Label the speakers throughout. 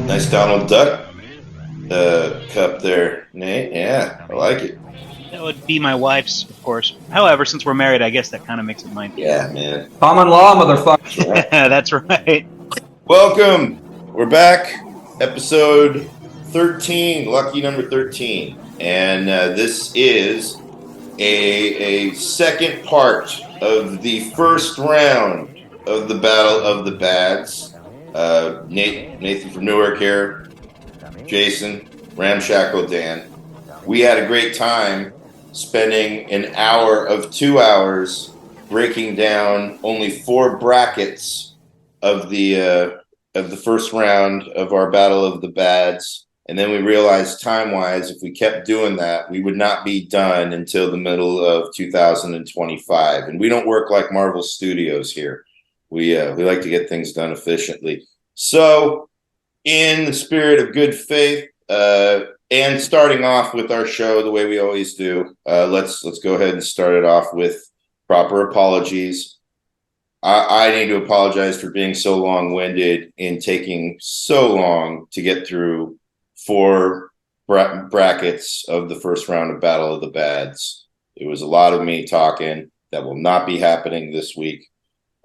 Speaker 1: Nice Donald Duck cup there, Nate. Yeah, I like it.
Speaker 2: That would be my wife's, of course. However, since we're married, I guess that kind of makes it mine.
Speaker 1: Yeah, man.
Speaker 3: Common law, motherfucker.
Speaker 2: That's right.
Speaker 1: Welcome. We're back. Episode 13, lucky number 13. And this is a second part of the first round of the Battle of the Bads. Nathan from Newark here, Jason, Ramshackle Dan. We had a great time spending an hour of 2 hours breaking down only 4 brackets of the first round of our Battle of the Bads. And then we realized time-wise, if we kept doing that, we would not be done until the middle of 2025. And we don't work like Marvel Studios here. We like to get things done efficiently. So, in the spirit of good faith, and starting off with our show the way we always do, let's go ahead and start it off with proper apologies. I need to apologize for being so long-winded and taking so long to get through 4 brackets of the first round of Battle of the Bads. It was a lot of me talking. That will not be happening this week.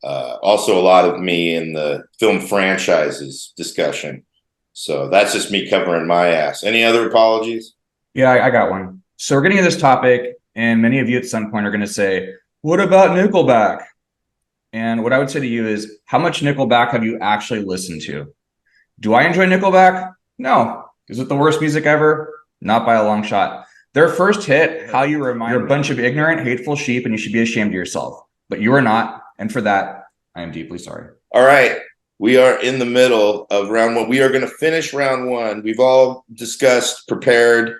Speaker 1: Also, a lot of me in the film franchises discussion. So that's just me covering my ass. Any other apologies?
Speaker 3: Yeah, I got one. So we're getting to this topic, and many of you at some point are going to say, what about Nickelback? And what I would say to you is, how much Nickelback have you actually listened to? Do I enjoy Nickelback? No. Is it the worst music ever? Not by a long shot. Their first hit, How You Remind Me, you're a bunch of ignorant, hateful sheep, and you should be ashamed of yourself. But you are not. And for that, I am deeply sorry.
Speaker 1: All right. We are in the middle of round 1. We are going to finish round 1. We've all discussed, prepared,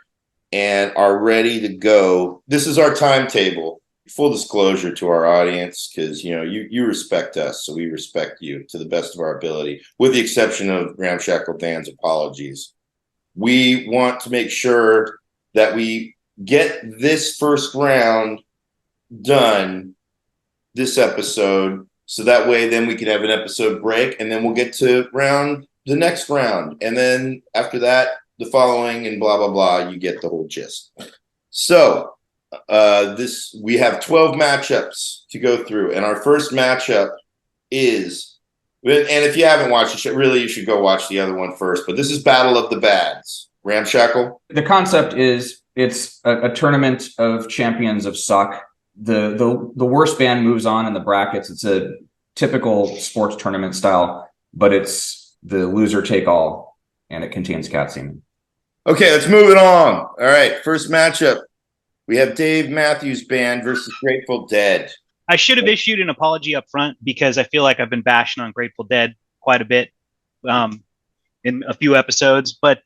Speaker 1: and are ready to go. This is our timetable. Full disclosure to our audience, because you respect us, so we respect you to the best of our ability, with the exception of Ramshackle Dan's apologies. We want to make sure that we get this first round done this episode, so that way then we can have an episode break, and then we'll get to the next round. And then after that, the following, and blah, blah, blah, you get the whole gist. So we have 12 matchups to go through. And our first matchup is, and if you haven't watched it, really you should go watch the other one first. But this is Battle of the Bads. Ramshackle?
Speaker 3: The concept is it's a tournament of champions of suck. The worst band moves on in the brackets. It's a typical sports tournament style, but it's the loser take all, and it contains cat semen.
Speaker 1: Okay, let's move it on. All right, first matchup. We have Dave Matthews Band versus Grateful Dead.
Speaker 2: I should have issued an apology up front because I feel like I've been bashing on Grateful Dead quite a bit in a few episodes. But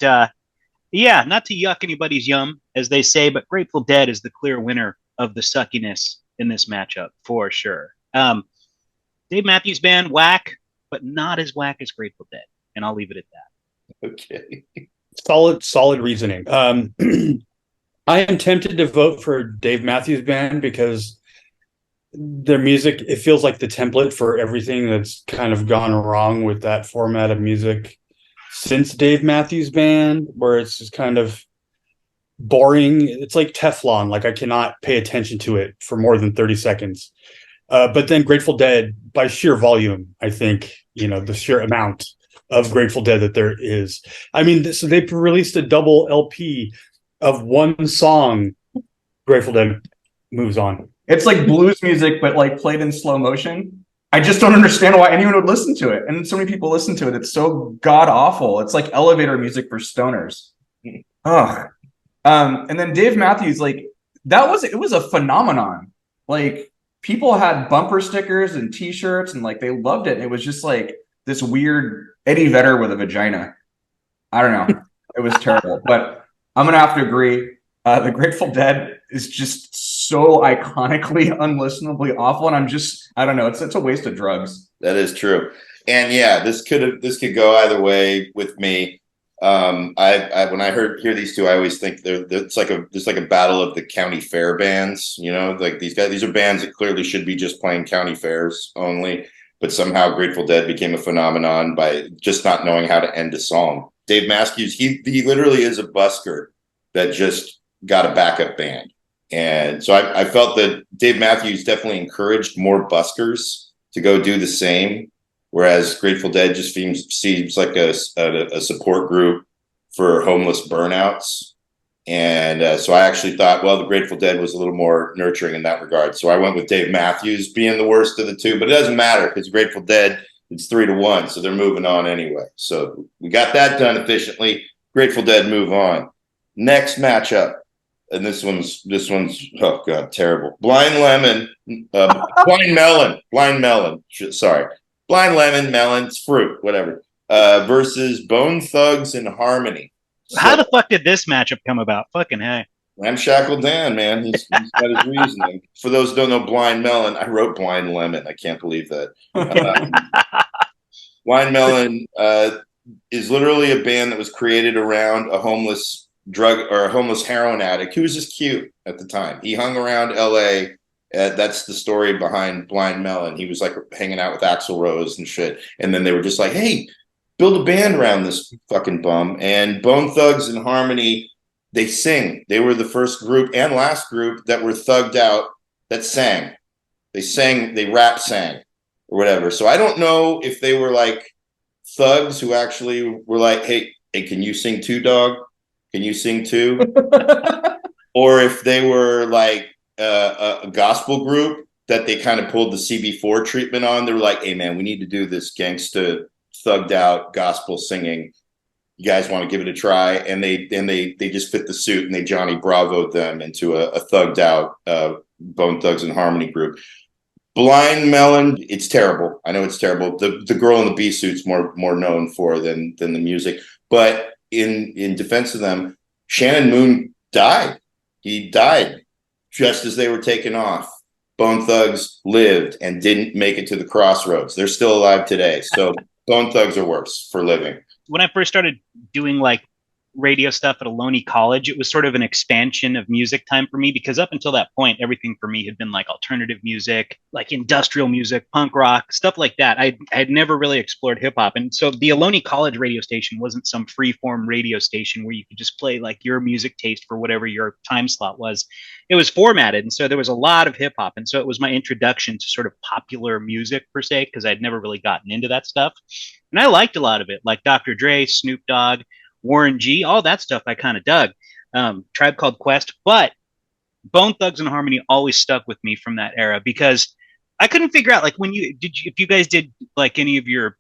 Speaker 2: yeah, not to yuck anybody's yum, as they say, but Grateful Dead is the clear winner of the suckiness in this matchup for sure. Dave Matthews Band, whack, but not as whack as Grateful Dead. And I'll leave it at that.
Speaker 1: Okay.
Speaker 4: Solid reasoning. I am tempted to vote for Dave Matthews Band because their music, it feels like the template for everything that's kind of gone wrong with that format of music since Dave Matthews Band, where it's just kind of boring. It's like Teflon. Like, I cannot pay attention to it for more than 30 seconds. But then Grateful Dead, by sheer volume, I think, the sheer amount of Grateful Dead that there is. I mean, so they released a double LP of one song. Grateful Dead moves on.
Speaker 3: It's like blues music, but like played in slow motion. I just don't understand why anyone would listen to it. And so many people listen to it. It's so god awful. It's like elevator music for stoners. Ugh. And then Dave Matthews, like, it was a phenomenon. Like, people had bumper stickers and t-shirts and like they loved it. And it was just like this weird Eddie Vedder with a vagina. I don't know. It was terrible. But I'm gonna have to agree. The Grateful Dead is just so iconically, unlistenably awful, and I don't know. It's a waste of drugs.
Speaker 1: That is true. And yeah, this could go either way with me. I when I hear these two, I always think it's like a battle of the county fair bands. You know, like these are bands that clearly should be just playing county fairs only, but somehow Grateful Dead became a phenomenon by just not knowing how to end a song. Dave Matthews, he literally is a busker that just got a backup band. And so I felt that Dave Matthews definitely encouraged more buskers to go do the same, whereas Grateful Dead just seems like a support group for homeless burnouts. And so I actually thought, well, the Grateful Dead was a little more nurturing in that regard. So I went with Dave Matthews being the worst of the two, but it doesn't matter because Grateful Dead, it's 3-1, so they're moving on anyway. So we got that done efficiently. Grateful Dead move on. Next matchup. And this one's oh god, terrible. Blind Melon. Sorry, Blind Lemon, melons, fruit, whatever. Versus Bone Thugs and Harmony. So,
Speaker 2: How the fuck did this matchup come about? Fucking hey.
Speaker 1: Ramshackle Dan, man, he's got his reasoning. For those who don't know Blind Melon, I wrote Blind Lemon. I can't believe that. Blind Melon is literally a band that was created around a homeless heroin addict who was just cute at the time. He hung around LA. That's the story behind Blind Melon. He was like hanging out with Axl Rose and shit. And then they were just like, hey, build a band around this fucking bum. And Bone Thugs and Harmony, they sing. They were the first group and last group that were thugged out that sang. They rap sang or whatever. So I don't know if they were like thugs who actually were like, hey, can you sing too, dog? Can you sing too? Or if they were like a gospel group that they kind of pulled the CB4 treatment on. They were like, hey, man, we need to do this gangsta, thugged out gospel singing. You guys want to give it a try? And they just fit the suit and they Johnny Bravo'd them into a thugged out Bone Thugs and Harmony group. Blind Melon, it's terrible. I know it's terrible. The girl in the bee suit's more known for than the music. But in defense of them, Shannon Moon died. He died just as they were taking off. Bone Thugs lived and didn't make it to the crossroads. They're still alive today. So Bone Thugs are worse for living.
Speaker 2: When I first started doing like radio stuff at Ohlone College, it was sort of an expansion of music time for me, because up until that point, everything for me had been like alternative music, like industrial music, punk rock, stuff like that. I had never really explored hip hop. And so the Ohlone College radio station wasn't some free form radio station where you could just play like your music taste for whatever your time slot was. It was formatted. And so there was a lot of hip hop. And so it was my introduction to sort of popular music per se, because I'd never really gotten into that stuff. And I liked a lot of it, like Dr. Dre, Snoop Dogg, Warren G, all that stuff I kind of dug. Tribe Called Quest, but Bone Thugs and Harmony always stuck with me from that era, because I couldn't figure out, like, if you guys did like any of your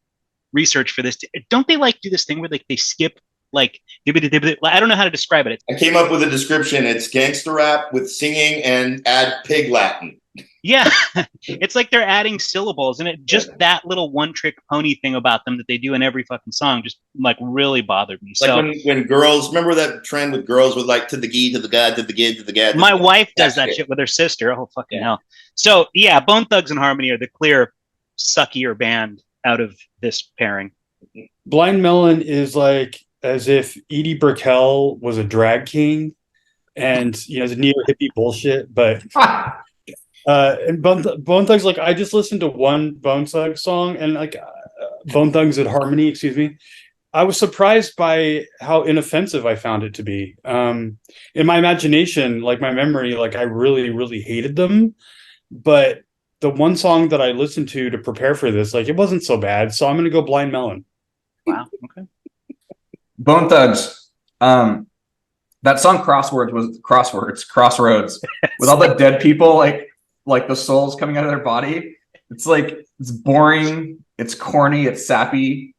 Speaker 2: research for this, don't they like do this thing where like they skip like I don't know how to describe it.
Speaker 1: I came up with a description. It's gangster rap with singing and add pig Latin.
Speaker 2: Yeah, it's like they're adding syllables, and it just that little one-trick pony thing about them that they do in every fucking song just like really bothered me.
Speaker 1: Like so when girls, remember that trend with girls with like to the gee, to the god, to the gid, to the gad.
Speaker 2: My wife does that shit with her sister. Oh fucking hell! So yeah, Bone Thugs and Harmony are the clear suckier band out of this pairing.
Speaker 4: Blind Melon is like as if Edie Brickell was a drag king, and it's neo hippie bullshit, but. And Bone Thugs, like I just listened to one Bone Thugs song, and like Bone Thugs and Harmony, excuse me. I was surprised by how inoffensive I found it to be. In my imagination, like my memory, like I really, really hated them. But the one song that I listened to prepare for this, like it wasn't so bad. So I'm gonna go Blind Melon.
Speaker 2: Wow. Okay.
Speaker 3: Bone Thugs. That song Crossroads with all the dead people like the souls coming out of their body. It's like, it's boring, it's corny, it's sappy,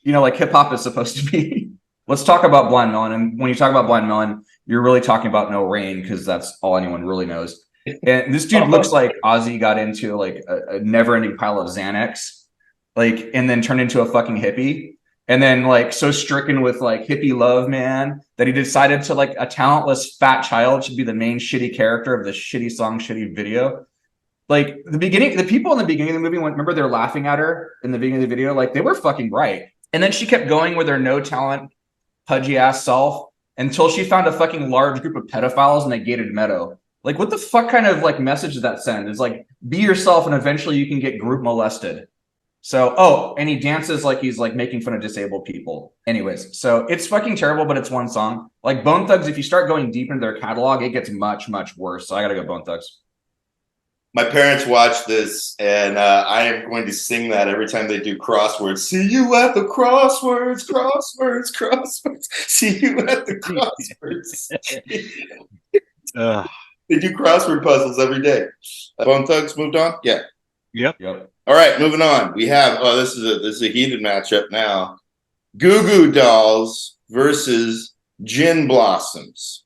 Speaker 3: like hip hop is supposed to be. Let's talk about Blind Melon. And when you talk about Blind Melon, you're really talking about No Rain, because that's all anyone really knows. And this dude looks like Ozzy got into like a never ending pile of Xanax, like, and then turned into a fucking hippie. And then like so stricken with like hippie love, man, that he decided to like a talentless fat child should be the main shitty character of the shitty song, shitty video. Like the people in the beginning of the movie, remember they're laughing at her in the beginning of the video, like they were fucking right. And then she kept going with her no talent, pudgy ass self until she found a fucking large group of pedophiles in a gated meadow. Like, what the fuck kind of like message does that send? Is like, be yourself and eventually you can get group molested. So, and he dances like he's like making fun of disabled people. Anyways, so it's fucking terrible, but it's one song. Like Bone Thugs, if you start going deep into their catalog, it gets much, much worse. So I gotta go Bone Thugs.
Speaker 1: My parents watch this, and I am going to sing that every time they do crosswords. See you at the crosswords. See you at the crosswords. They do crossword puzzles every day. Bone Thugs moved on? Yeah.
Speaker 2: Yep.
Speaker 1: All right, moving on. We have this is a heated matchup now. Goo Goo Dolls versus Gin Blossoms.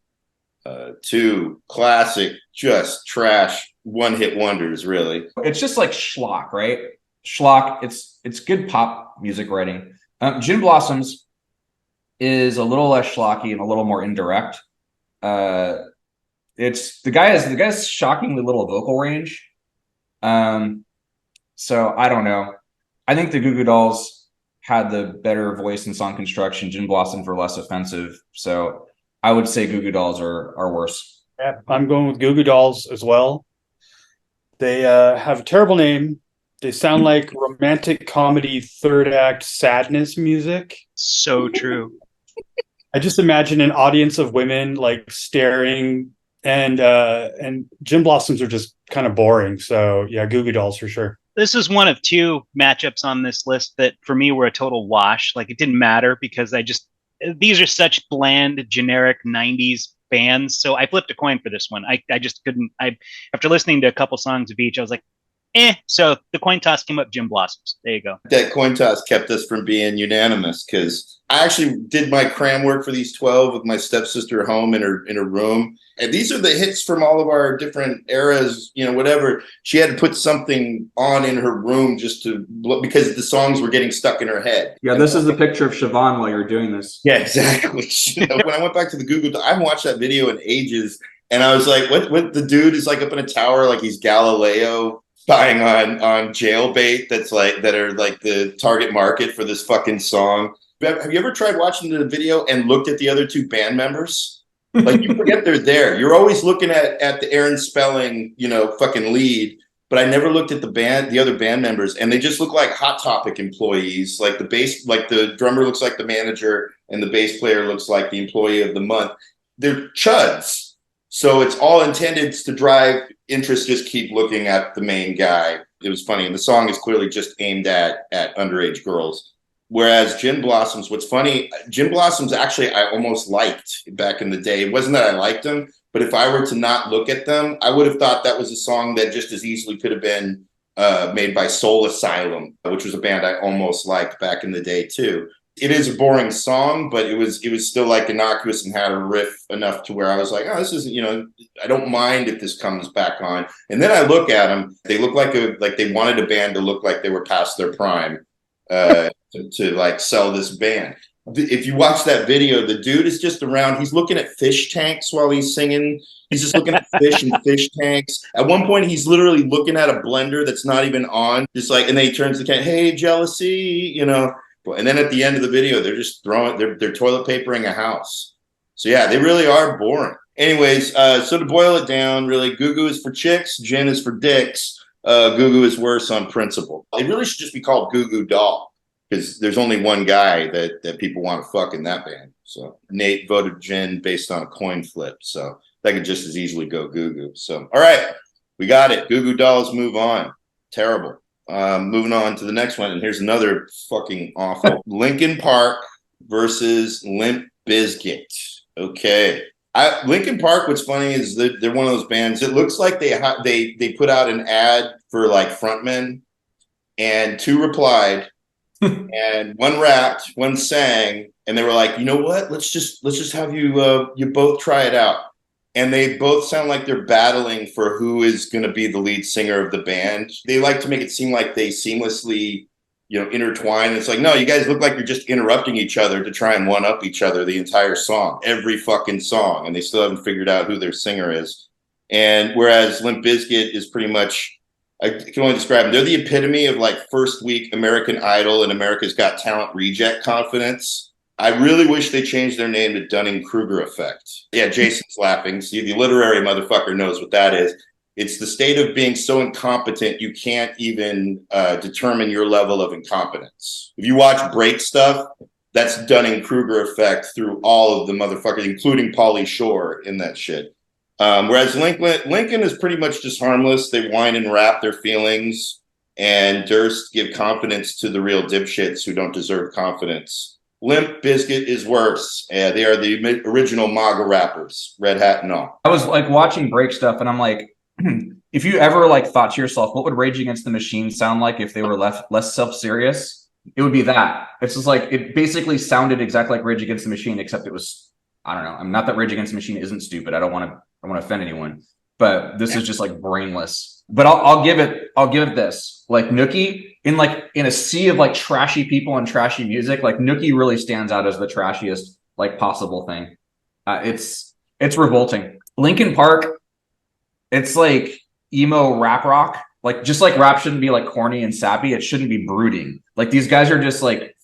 Speaker 1: Two classic, just trash one-hit wonders, really.
Speaker 3: It's just like schlock, right? Schlock. It's good pop music writing. Gin Blossoms is a little less schlocky and a little more indirect. It's the guy has shockingly little vocal range. So I don't know. I think the Goo Goo Dolls had the better voice and song construction. Gin Blossoms were less offensive. So I would say Goo Goo Dolls are worse.
Speaker 4: Yeah, I'm going with Goo Goo Dolls as well. They have a terrible name. They sound like romantic comedy third act sadness music.
Speaker 2: So true.
Speaker 4: I just imagine an audience of women like staring, and Gin Blossoms are just kind of boring. So yeah, Goo Goo Dolls for sure.
Speaker 2: This is one of two matchups on this list that for me were a total wash. Like it didn't matter because these are such bland, generic 90s bands. So I flipped a coin for this one. I just couldn't. After listening to a couple songs of each, I was like, So the coin toss came up Gin Blossoms. There you go.
Speaker 1: That coin toss kept us from being unanimous because I actually did my cram work for these 12 with my stepsister home in her room. And these are the hits from all of our different eras, whatever. She had to put something on in her room because the songs were getting stuck in her head.
Speaker 3: Yeah, this is the picture of Siobhan while you're doing this.
Speaker 1: Yeah, exactly. When I went back to the Google, I haven't watched that video in ages. And I was like, what the dude is like up in a tower, like he's Galileo spying on jailbait that are like the target market for this fucking song. Have you ever tried watching the video and looked at the other two band members? Like you forget they're there. You're always looking at the Aaron Spelling, fucking lead, but I never looked at the other band members, and they just look like Hot Topic employees. Like the drummer looks like the manager, and the bass player looks like the employee of the month. They're chuds, so it's all intended to drive interest. Just keep looking at the main guy. It was funny, and the song is clearly just aimed at underage girls. Whereas Gin Blossoms, what's funny, Gin Blossoms actually I almost liked back in the day. It wasn't that I liked them, but if I were to not look at them, I would have thought that was a song that just as easily could have been made by Soul Asylum, which was a band I almost liked back in the day too. It is a boring song, but it was still like innocuous and had a riff enough to where I was like, oh, this isn't, I don't mind if this comes back on. And then I look at them, they look like they wanted a band to look like they were past their prime. To like sell this band. If you watch that video, the dude is just around. He's looking at fish tanks while he's singing. He's just looking at fish and fish tanks. At one point, he's literally looking at a blender that's not even on. Just like, and then he turns to the camera, hey, jealousy, And then at the end of the video, they're just they're toilet papering a house. So yeah, they really are boring. Anyways, so to boil it down, really, Goo Goo is for chicks, Gin is for dicks. Goo Goo is worse on principle. It really should just be called Goo Goo Doll because there's only one guy that people want to fuck in that band. So Nate voted Gin based on a coin flip. So that could just as easily go Goo Goo. So, all right, we got it. Goo Goo Dolls move on. Terrible. Moving on to the next one. And here's another fucking awful. Linkin Park versus Limp Bizkit. Okay. Linkin Park, what's funny is that they're one of those bands. It looks like they put out an ad for like frontmen, and two replied, and one rapped, one sang, and they were like, you know what? Let's just have you both try it out. And they both sound like they're battling for who is going to be the lead singer of the band. They like to make it seem like they seamlessly, intertwined. It's like, no, you guys look like you're just interrupting each other to try and one up each other the entire song, every fucking song, and they still haven't figured out who their singer is. And whereas Limp Bizkit is pretty much, I can only describe them, they're the epitome of like first week American Idol and America's Got Talent reject confidence. I really wish they changed their name to Dunning-Kruger effect. Yeah, Jason's laughing. See, the literary motherfucker knows what that is. It's the state of being so incompetent you can't even determine your level of incompetence. If you watch Break stuff, that's Dunning-Kruger effect through all of the motherfuckers, including Pauly Shore in that shit. Whereas Lincoln is pretty much just harmless. They whine and rap their feelings, and Durst give confidence to the real dipshits who don't deserve confidence. Limp Bizkit is worse. They are the original MAGA rappers, red hat and all.
Speaker 3: I was like watching Break stuff, and I'm like, if you ever like thought to yourself, what would Rage Against the Machine sound like if they were less self-serious? It would be that. It's just like, it basically sounded exactly like Rage Against the Machine, except it was, I don't know. I'm not that Rage Against the Machine isn't stupid. I don't want to offend anyone, but this is just like brainless. But I'll give it this. Like Nookie in a sea of like trashy people and trashy music, like Nookie really stands out as the trashiest like possible thing. It's revolting. Linkin Park, it's like emo rap rock. Like just like rap shouldn't be like corny and sappy, it shouldn't be brooding. Like these guys are just like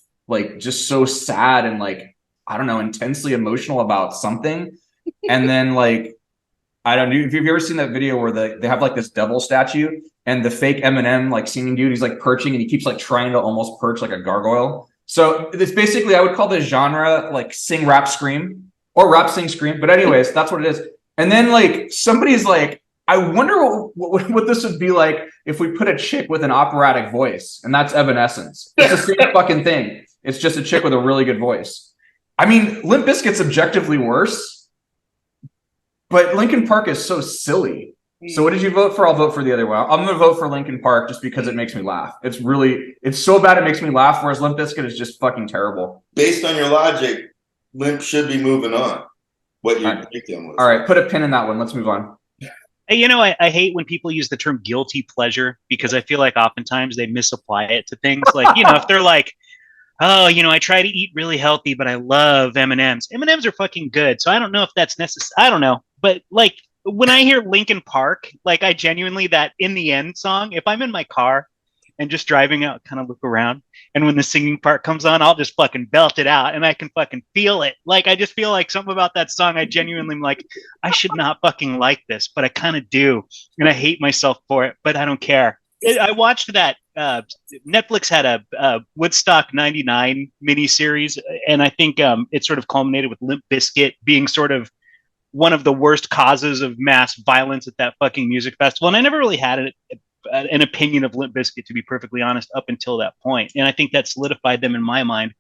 Speaker 3: just so sad and like, I don't know, intensely emotional about something. And then like, I don't know if you've ever seen that video where they have like this devil statue and the fake Eminem like singing dude, he's like perching and he keeps like trying to almost perch like a gargoyle. So it's basically, I would call this genre like sing rap scream or rap sing scream. But anyways, that's what it is. And then like somebody's like, I wonder what this would be like if we put a chick with an operatic voice, and that's Evanescence. It's the same fucking thing. It's just a chick with a really good voice. I mean, Limp Bizkit's objectively worse, but Linkin Park is so silly. So what did you vote for? I'll vote for the other one. I'm going to vote for Linkin Park just because it makes me laugh. It's so bad it makes me laugh, whereas Limp Bizkit is just fucking terrible.
Speaker 1: Based on your logic, Limp should be moving on. What your breakdown was.
Speaker 3: All right, put a pin in that one. Let's move on.
Speaker 2: You know, I hate when people use the term guilty pleasure because I feel like oftentimes they misapply it to things. Like, if they're like, oh, I try to eat really healthy, but I love M&Ms. M&Ms are fucking good. So I don't know if that's necessary. I don't know. But like when I hear Linkin Park, like I genuinely, that In the End song, if I'm in my car and just driving out, kind of look around, and when the singing part comes on, I'll just fucking belt it out and I can fucking feel it. Like I just feel like something about that song, I genuinely am like, I should not fucking like this, but I kind of do. And I hate myself for it, but I don't care. I watched that. Netflix had a Woodstock 99 miniseries, and I think it sort of culminated with Limp Bizkit being sort of one of the worst causes of mass violence at that fucking music festival. And I never really had an opinion of Limp Bizkit, to be perfectly honest, up until that point. And I think that solidified them in my mind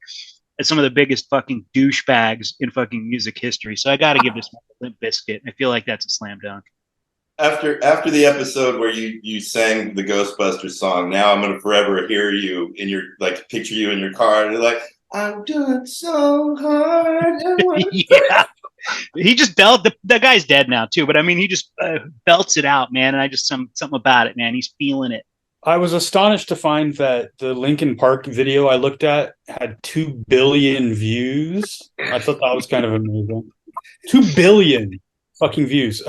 Speaker 2: as some of the biggest fucking douchebags in fucking music history. So I got to give this one to Limp Bizkit. I feel like that's a slam dunk.
Speaker 1: After the episode where you sang the Ghostbusters song, now I'm gonna forever hear you in your, like, picture you in your car and you're like, I'm doing so hard.
Speaker 2: Yeah. He just belted. The guy's dead now too, but I mean, he just belts it out, man. And I just something about it, man. He's feeling it.
Speaker 4: I was astonished to find that the Linkin Park video I looked at had 2 billion views. I thought that was kind of amazing. 2 billion fucking views.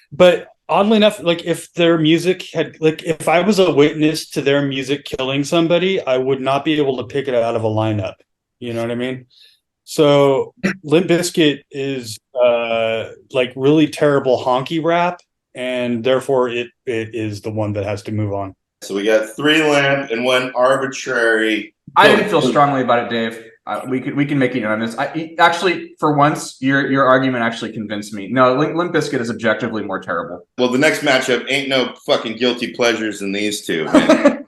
Speaker 4: But oddly enough, like if their music had, like if I was a witness to their music killing somebody, I would not be able to pick it out of a lineup. You know what I mean? So Limp Bizkit is like really terrible honky rap, and therefore it is the one that has to move on.
Speaker 1: So we got 3 Limp and 1 arbitrary.
Speaker 3: I didn't feel strongly about it, Dave. We can make it on this. Actually, for once, your argument actually convinced me. No, Limp Bizkit is objectively more terrible.
Speaker 1: Well, the next matchup ain't no fucking guilty pleasures in these two. Man.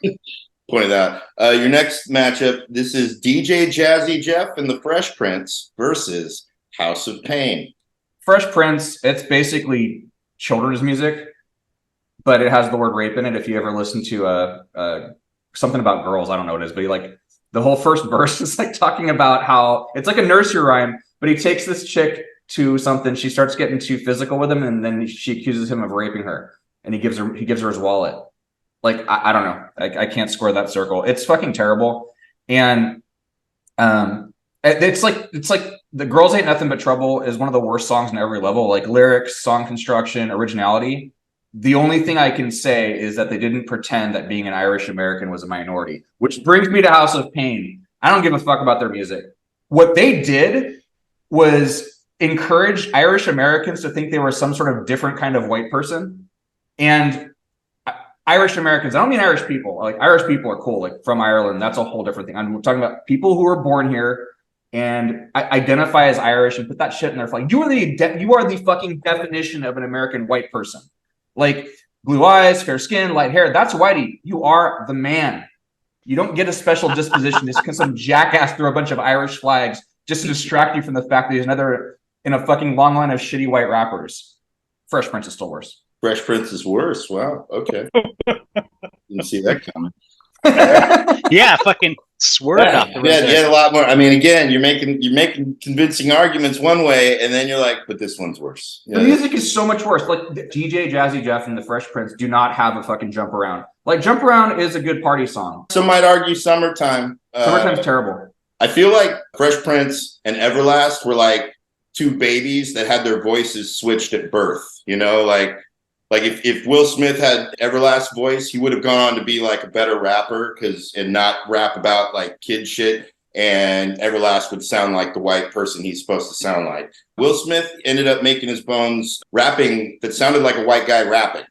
Speaker 1: Pointed out. Your next matchup, this is DJ Jazzy Jeff and the Fresh Prince versus House of Pain.
Speaker 3: Fresh Prince, it's basically children's music, but it has the word rape in it. If you ever listen to something about girls, I don't know what it is, but the whole first verse is like talking about how it's like a nursery rhyme, but he takes this chick to something. She starts getting too physical with him, and then she accuses him of raping her, and he gives her his wallet. Like, I don't know. I can't square that circle. It's fucking terrible. And it's like The Girls Ain't Nothing But Trouble is one of the worst songs on every level, like lyrics, song construction, originality. The only thing I can say is that they didn't pretend that being an Irish American was a minority, which brings me to House of Pain. I don't give a fuck about their music. What they did was encourage Irish Americans to think they were some sort of different kind of white person. And Irish Americans, I don't mean Irish people. Like, Irish people are cool, like from Ireland. That's a whole different thing. I'm talking about people who were born here and identify as Irish and put that shit in their flag. You are the fucking definition of an American white person. Like, blue eyes, fair skin, light hair. That's whitey. You are the man. You don't get a special disposition just because some jackass threw a bunch of Irish flags just to distract you from the fact that he's another in a fucking long line of shitty white rappers. Fresh Prince is still worse.
Speaker 1: Fresh Prince is worse. Wow. Okay. Didn't see that coming.
Speaker 2: Yeah, fucking swerved off the road.
Speaker 1: Yeah, you had a lot more. I mean, again, you're making convincing arguments one way, and then you're like, but this one's worse. Yeah.
Speaker 3: The music is so much worse. Like, DJ Jazzy Jeff and the Fresh Prince do not have a fucking Jump Around. Like, Jump Around is a good party song.
Speaker 1: Some might argue Summertime.
Speaker 3: Summertime's terrible.
Speaker 1: I feel like Fresh Prince and Everlast were like two babies that had their voices switched at birth. You know, like if Will Smith had Everlast's voice, he would have gone on to be like a better rapper and not rap about like kid shit. And Everlast would sound like the white person he's supposed to sound like. Will Smith ended up making his bones rapping that sounded like a white guy rapping.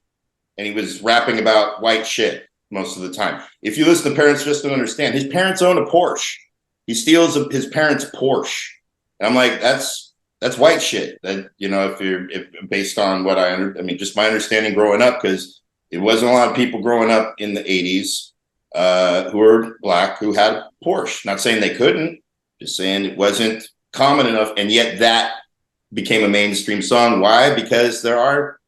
Speaker 1: And he was rapping about white shit most of the time. If you listen to Parents Just Don't Understand, his parents own a Porsche. He steals his parents' Porsche. And I'm like, that's white shit. That, you know, if based on what I mean, just my understanding growing up, because it wasn't a lot of people growing up in the 80s who were black who had a Porsche. Not saying they couldn't, just saying it wasn't common enough. And yet that became a mainstream song. Why? Because there are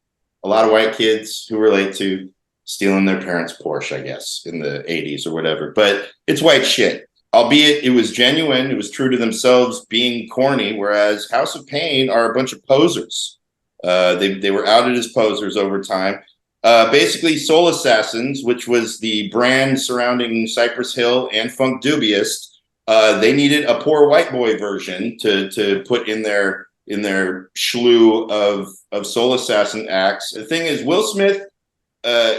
Speaker 1: a lot of white kids who relate to stealing their parents' Porsche, I guess, in the 80s or whatever. But it's white shit. Albeit it was genuine, it was true to themselves, being corny, whereas House of Pain are a bunch of posers. They were outed as posers over time. Basically, Soul Assassins, which was the brand surrounding Cypress Hill and Funk Dubious, they needed a poor white boy version to put in their slew of Soul Assassin acts. The thing is, Will Smith,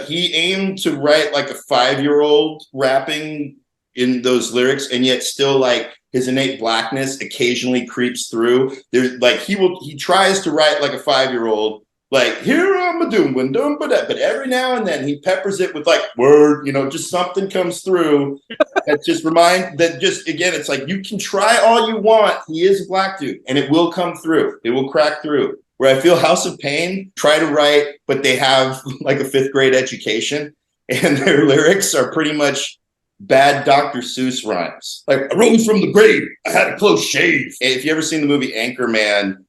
Speaker 1: he aimed to write like a 5-year-old rapping in those lyrics, and yet still like his innate blackness occasionally creeps through. There's like he tries to write like a 5-year-old, like here I'm a doom, but every now and then he peppers it with like word, you know, just something comes through that just again, it's like you can try all you want. He is a black dude, and it will come through. It will crack through. Where I feel House of Pain try to write, but they have like a 5th grade education, and their lyrics are pretty much bad Dr. Seuss rhymes. Like, I rose from the grave, I had a close shave. And if you ever seen the movie Anchorman,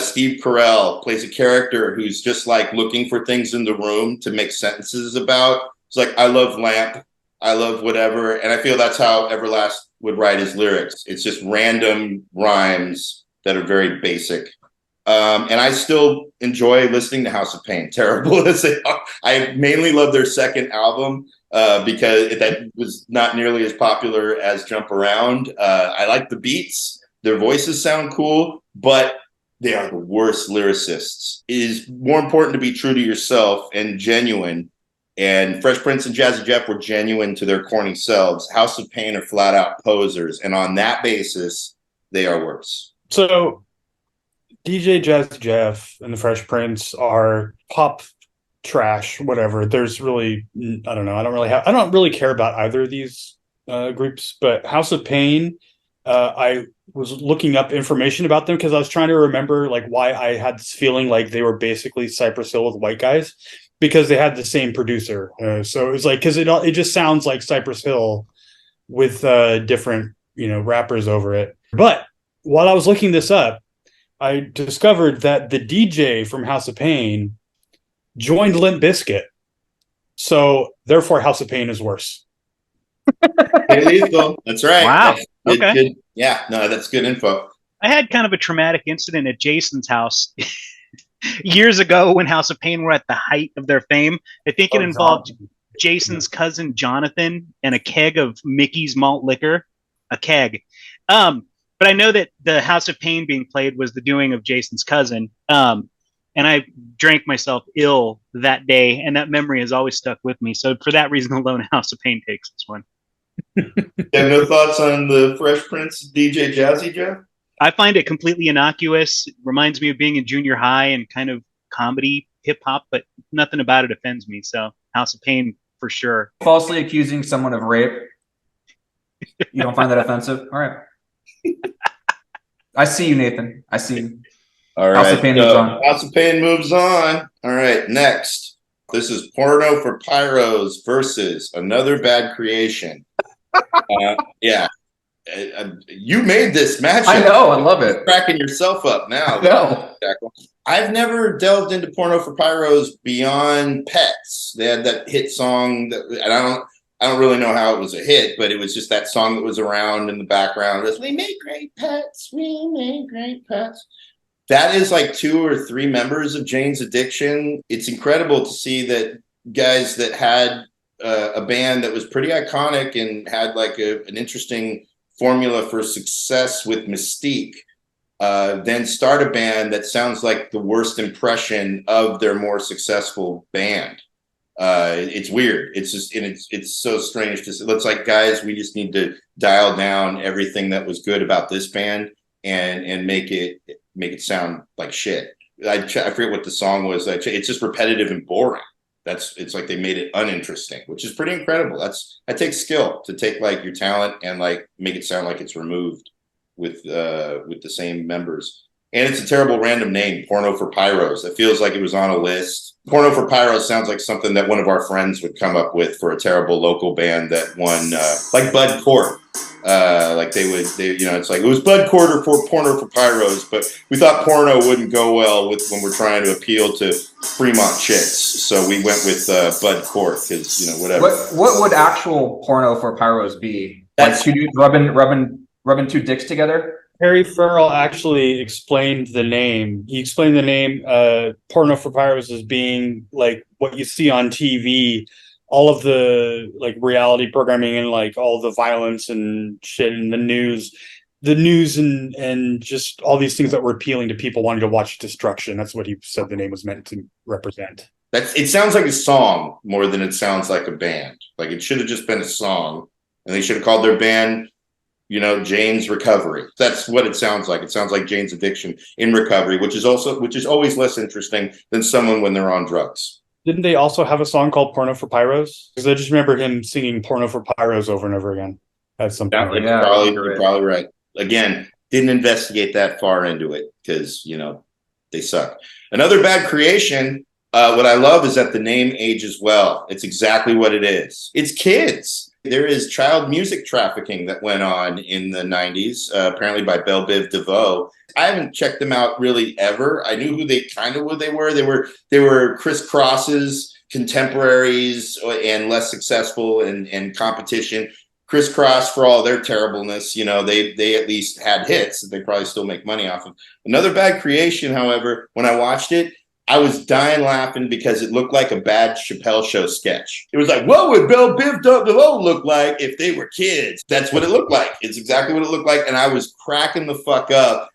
Speaker 1: Steve Carell plays a character who's just like looking for things in the room to make sentences about. It's like, I love lamp, I love whatever. And I feel that's how Everlast would write his lyrics. It's just random rhymes that are very basic. And I still enjoy listening to House of Pain. Terrible as they are. I mainly love their second album. Because that was not nearly as popular as Jump Around. I like the beats. Their voices sound cool, but they are the worst lyricists. It is more important to be true to yourself and genuine. And Fresh Prince and Jazzy Jeff were genuine to their corny selves. House of Pain are flat out posers. And on that basis, they are worse.
Speaker 4: So DJ Jazzy Jeff and the Fresh Prince are pop trash, whatever. There's really, I don't know. I don't really care about either of these groups, but House of Pain, I was looking up information about them because I was trying to remember like why I had this feeling like they were basically Cypress Hill with white guys, because they had the same producer. So it was like, because it just sounds like Cypress Hill with different, rappers over it. But while I was looking this up, I discovered that the DJ from House of Pain joined Limp Bizkit. So therefore House of Pain is worse.
Speaker 1: Hey, lethal. That's right.
Speaker 2: Wow.
Speaker 1: That's
Speaker 2: Okay.
Speaker 1: good. Yeah, no, that's good info.
Speaker 2: I had kind of a traumatic incident at Jason's house years ago when House of Pain were at the height of their fame. I think it involved Jason's cousin Jonathan and a keg of Mickey's malt liquor. A keg. But I know that the House of Pain being played was the doing of Jason's cousin. And I drank myself ill that day, and that memory has always stuck with me. So for that reason alone, House of Pain takes this one.
Speaker 1: You have no thoughts on the Fresh Prince DJ Jazzy Jeff?
Speaker 2: I find it completely innocuous. It reminds me of being in junior high and kind of comedy hip hop, but nothing about it offends me. So House of Pain for sure.
Speaker 3: Falsely accusing someone of rape. You don't find that offensive? All right. I see you, Nathan. I see you.
Speaker 1: All right.
Speaker 3: House of Pain moves on.
Speaker 1: House of Pain moves on. All right. Next. This is Porno for Pyros versus Another Bad Creation. Yeah. You made this matchup.
Speaker 3: I know. I love it.
Speaker 1: You're cracking yourself up now.
Speaker 3: No.
Speaker 1: I've never delved into Porno for Pyros beyond Pets. They had that hit song that, and I don't really know how it was a hit, but it was just that song that was around in the background. It was, we make great pets. We make great pets. That is like 2 or 3 members of Jane's Addiction. It's incredible to see that guys that had a band that was pretty iconic and had like an interesting formula for success with Mystique, then start a band that sounds like the worst impression of their more successful band. It's weird. It's just, and it's so strange to see. It's like, guys, we just need to dial down everything that was good about this band and make it sound like shit. I forget what the song was. It's just repetitive and boring. It's like they made it uninteresting, which is pretty incredible. That takes skill to take like your talent and like make it sound like it's removed with the same members. And it's a terrible random name, Porno for Pyros. It feels like it was on a list. Porno for Pyros sounds like something that one of our friends would come up with for a terrible local band that won, like Bud Court. Like it's like it was Bud Court or Porno for Pyros, but we thought porno wouldn't go well when we're trying to appeal to Fremont chicks, so we went with Bud Court because whatever.
Speaker 3: What would actual Porno for Pyros be? Like 2 dudes rubbing 2 dicks together?
Speaker 4: Harry Farrell actually explained the name. He explained the name Porno for Pyros as being like what you see on TV, all of the like reality programming and like all the violence and shit in the news and just all these things that were appealing to people wanting to watch destruction. That's what he said the name was meant to represent.
Speaker 1: It sounds like a song more than it sounds like a band. Like it should have just been a song, and they should have called their band Jane's Recovery. That's what it sounds like. It sounds like Jane's Addiction in recovery, which is always less interesting than someone when they're on drugs.
Speaker 4: Didn't they also have a song called Porno for Pyros? Because I just remember him singing Porno for Pyros over and over again at some point.
Speaker 1: You're probably right. Again, didn't investigate that far into it because, they suck. Another Bad Creation, what I love is that the name ages well. It's exactly what it is. It's kids. There is child music trafficking that went on in the 90s, apparently by Belle Biv DeVoe. I haven't checked them out really ever. I knew who they were. They were Criss Cross's contemporaries and less successful in competition. Criss Cross, for all their terribleness, they at least had hits that they probably still make money off of. Another Bad Creation, however, when I watched it, I was dying laughing because it looked like a bad Chappelle Show sketch. It was like, what would Belle Biv DeVoe look like if they were kids? That's what it looked like. It's exactly what it looked like. And I was cracking the fuck up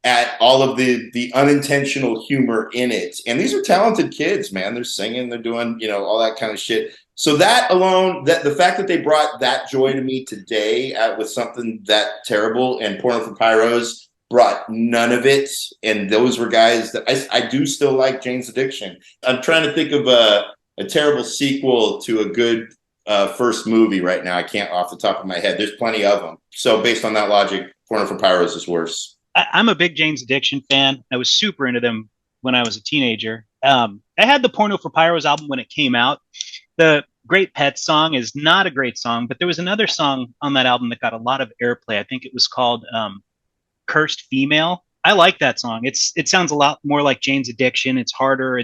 Speaker 1: at all of the unintentional humor in it. And these are talented kids, man. They're singing, they're doing, all that kind of shit. So that alone, that the fact that they brought that joy to me today with something that terrible, and Porno for Pyros brought none of it, and those were guys that I do still like Jane's Addiction. I'm trying to think of a terrible sequel to a good first movie right now. I can't off the top of my head. There's plenty of them. So based on that logic, Porno for Pyros is worse.
Speaker 2: I'm a big Jane's Addiction fan. I was super into them when I was a teenager. I had the Porno for Pyros album when it came out. The Great Pets song is not a great song, but there was another song on that album that got a lot of airplay. I think it was called Cursed Female. I like that song. It sounds a lot more like Jane's Addiction. It's harder.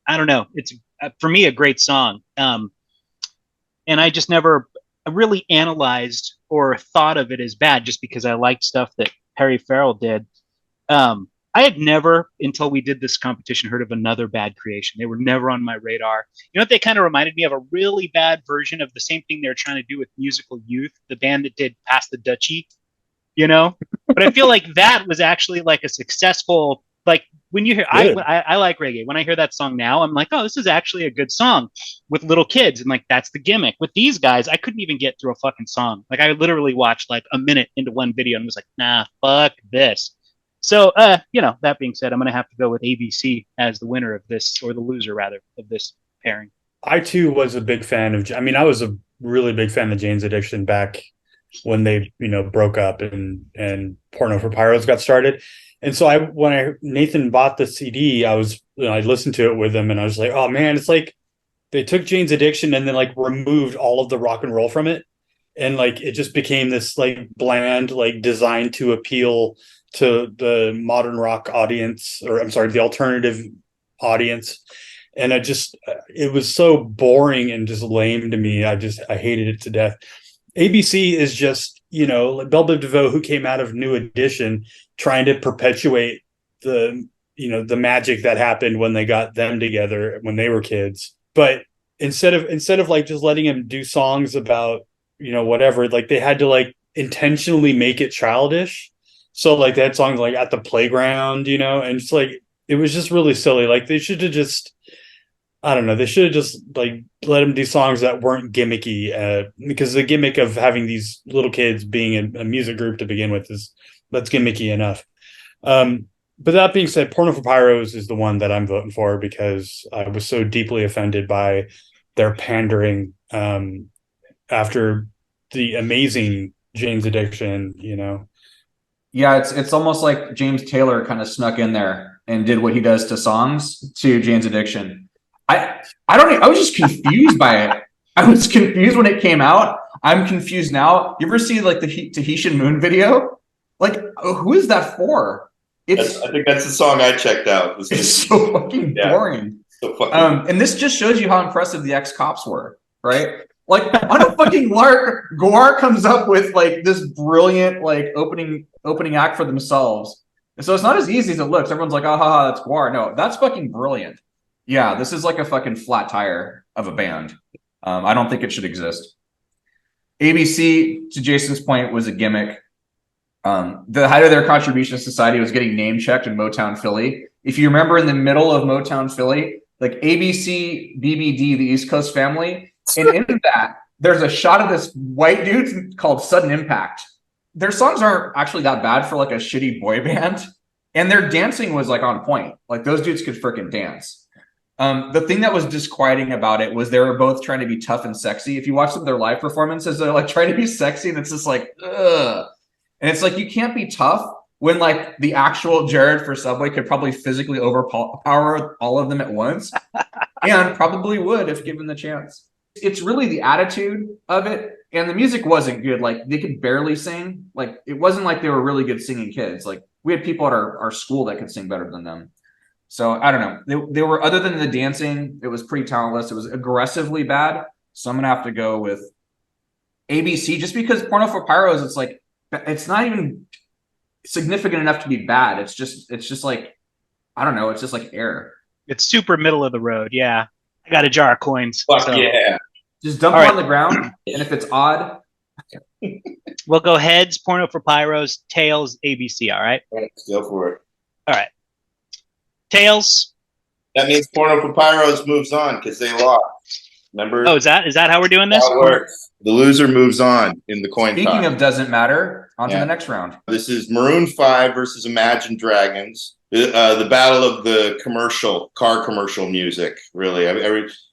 Speaker 2: I don't know. It's for me a great song. And I just never really analyzed or thought of it as bad just because I liked stuff that Harry Farrell did. I had never, until we did this competition, heard of Another Bad Creation. They were never on my radar. You know what they kind of reminded me of? A really bad version of the same thing they were trying to do with Musical Youth, the band that did Pass the Dutchie, you know? But I feel like that was actually like a successful, like when you hear, I like reggae. When I hear that song now, I'm like, oh, this is actually a good song with little kids. And like, that's the gimmick. With these guys, I couldn't even get through a fucking song. Like I literally watched like a minute into one video and was like, nah, fuck this. So, you know, that being said, I'm going to have to go with ABC as the winner of this, or the loser rather, of this pairing.
Speaker 4: I too was a big fan of. I mean, I was a really big fan of Jane's Addiction back when they, broke up and Porno for Pyros got started. And so when Nathan bought the CD, I listened to it with him, and I was like, oh man, it's like they took Jane's Addiction and then like removed all of the rock and roll from it, and like it just became this like bland, like designed to appeal to the modern rock audience, or I'm sorry, the alternative audience. And it was so boring and just lame to me. I hated it to death. ABC is just, Belle Biv DeVoe, who came out of New Edition, trying to perpetuate the magic that happened when they got them together when they were kids. But instead of like just letting him do songs about, whatever, like they had to like intentionally make it childish. So like they had songs like At the Playground, and it's like, it was just really silly. Like they should have just, I don't know, they should have just like let him do songs that weren't gimmicky, because the gimmick of having these little kids being a music group to begin with that's gimmicky enough. But that being said, Porno for Pyros is the one that I'm voting for, because I was so deeply offended by their pandering after the amazing Jane's Addiction,
Speaker 3: Yeah, it's almost like James Taylor kind of snuck in there and did what he does to songs to Jane's Addiction. I was just confused by it. I was confused when it came out. I'm confused now. You ever see like the Tahitian Moon video? Like, who is that for?
Speaker 1: I think that's the song I checked out.
Speaker 3: It's so fucking boring.
Speaker 1: So fucking
Speaker 3: and this just shows you how impressive the ex-cops were, right? Like on a fucking lark, Gwar comes up with like this brilliant like opening act for themselves. And so it's not as easy as it looks. Everyone's like, oh, haha, that's Gwar. No, that's fucking brilliant. Yeah, this is like a fucking flat tire of a band. I don't think it should exist. ABC, to Jason's point, was a gimmick. The height of their contribution to society was getting name checked in Motown Philly. If you remember, in the middle of Motown Philly, like ABC, BBD, the East Coast Family, and in that, there's a shot of this white dude called Sudden Impact. Their songs aren't actually that bad for like a shitty boy band, and their dancing was like on point. Like those dudes could freaking dance. The thing that was disquieting about it was they were both trying to be tough and sexy. If you watch some of their live performances, they're like trying to be sexy, and it's just like, ugh. And it's like, you can't be tough when like the actual Jared for Subway could probably physically overpower all of them at once, and probably would if given the chance. It's really the attitude of it, and the music wasn't good. Like they could barely sing. Like it wasn't like they were really good singing kids. Like we had people at our school that could sing better than them. So I don't know. They were, other than the dancing, it was pretty talentless. It was aggressively bad. So I'm gonna have to go with ABC, just because Porno for Pyros, it's like, it's not even significant enough to be bad. It's just like, I don't know. It's just like air.
Speaker 2: It's super middle of the road. Yeah. I got a jar of coins.
Speaker 1: fuck yeah.
Speaker 3: Just dump it on the ground. And if it's odd,
Speaker 2: we'll go heads, Porno for Pyros, tails, ABC. All right.
Speaker 1: Let's go for it.
Speaker 2: All right. Tails.
Speaker 1: That means Porno for Pyros moves on because they lost. Remember?
Speaker 2: Oh, is that how we're doing this?
Speaker 1: How it works. The loser moves on in the coin toss.
Speaker 3: Speaking of doesn't matter, on to the next round.
Speaker 1: This is Maroon 5 versus Imagine Dragons. The battle of the car commercial music, really.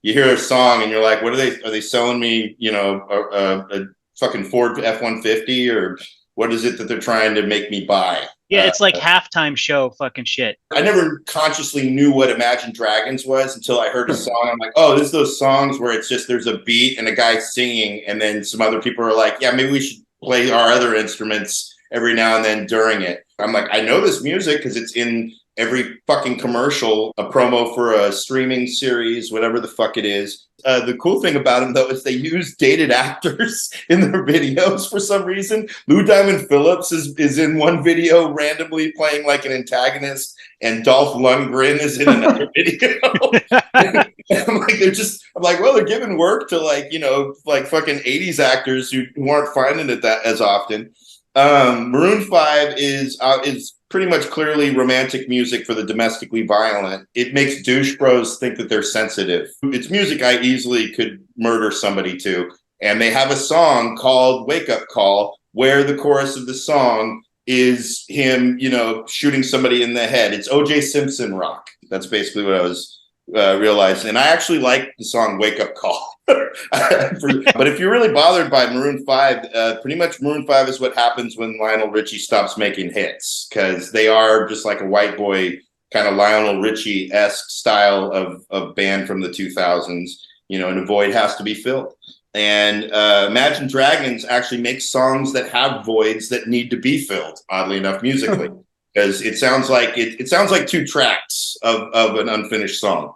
Speaker 1: You hear a song and you're like, what are they selling me, a fucking Ford F-150, or what is it that they're trying to make me buy?
Speaker 2: Yeah, it's like halftime show fucking shit.
Speaker 1: I never consciously knew what Imagine Dragons was until I heard a song. I'm like, oh, this is those songs where it's just there's a beat and a guy singing, and then some other people are like, yeah, maybe we should play our other instruments every now and then during it. I'm like, I know this music because it's in every fucking commercial a promo for a streaming series, whatever the fuck it is. The cool thing about them, though, is they use dated actors in their videos for some reason. Lou Diamond Phillips is in one video randomly playing like an antagonist, and Dolph Lundgren is in another video. I'm like, well, they're giving work to like fucking 80s actors who aren't finding it that as often. Maroon 5 is pretty much clearly romantic music for the domestically violent. It makes douche bros think that they're sensitive. It's music I easily could murder somebody to. And they have a song called Wake Up Call, where the chorus of the song is him, shooting somebody in the head. It's O.J. Simpson rock. That's basically what I was realizing. And I actually like the song Wake Up Call. But if you're really bothered by Maroon 5, pretty much Maroon 5 is what happens when Lionel Richie stops making hits, because they are just like a white boy kind of Lionel Richie-esque style of band from the 2000s, and a void has to be filled. And Imagine Dragons actually makes songs that have voids that need to be filled, oddly enough, musically, because it sounds like it sounds like two tracks of an unfinished song.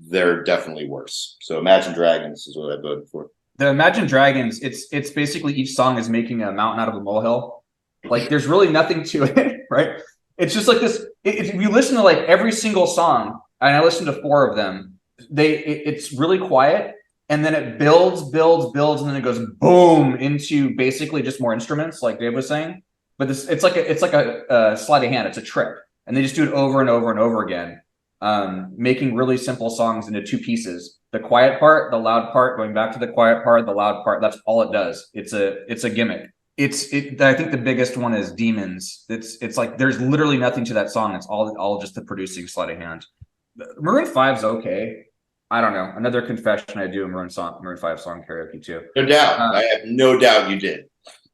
Speaker 1: They're definitely worse. So Imagine Dragons is what I voted for.
Speaker 3: The Imagine Dragons, it's basically each song is making a mountain out of a molehill. Like there's really nothing to it, right? It's just like this. If you listen to like every single song, and I listened to 4 of them, it's really quiet, and then it builds, and then it goes boom into basically just more instruments, like Dave was saying. But it's like a sleight of hand. It's a trick, and they just do it over and over and over again. Making really simple songs into 2 pieces: the quiet part, the loud part, going back to the quiet part, the loud part. That's all it does. It's a gimmick. I think the biggest one is Demons. It's like there's literally nothing to that song. It's all just the producing sleight of hand. Maroon 5's okay. I don't know. Another confession, I do a Maroon 5 song karaoke too.
Speaker 1: No doubt. I have no doubt you did.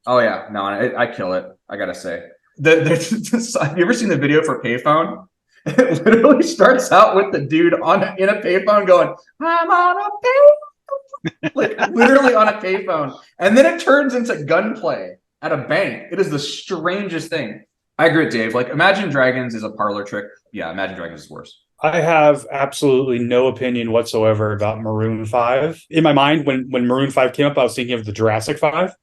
Speaker 3: Oh yeah, no, I kill it. I gotta say. Have you ever seen the video for Payphone? It literally starts out with the dude in a payphone going, "I'm on a payphone," like literally on a payphone, and then it turns into gunplay at a bank. It is the strangest thing. I agree with Dave. Like Imagine Dragons is a parlor trick. Yeah, Imagine Dragons is worse.
Speaker 4: I have absolutely no opinion whatsoever about Maroon 5. In my mind, when Maroon 5 came up, I was thinking of the Jurassic 5.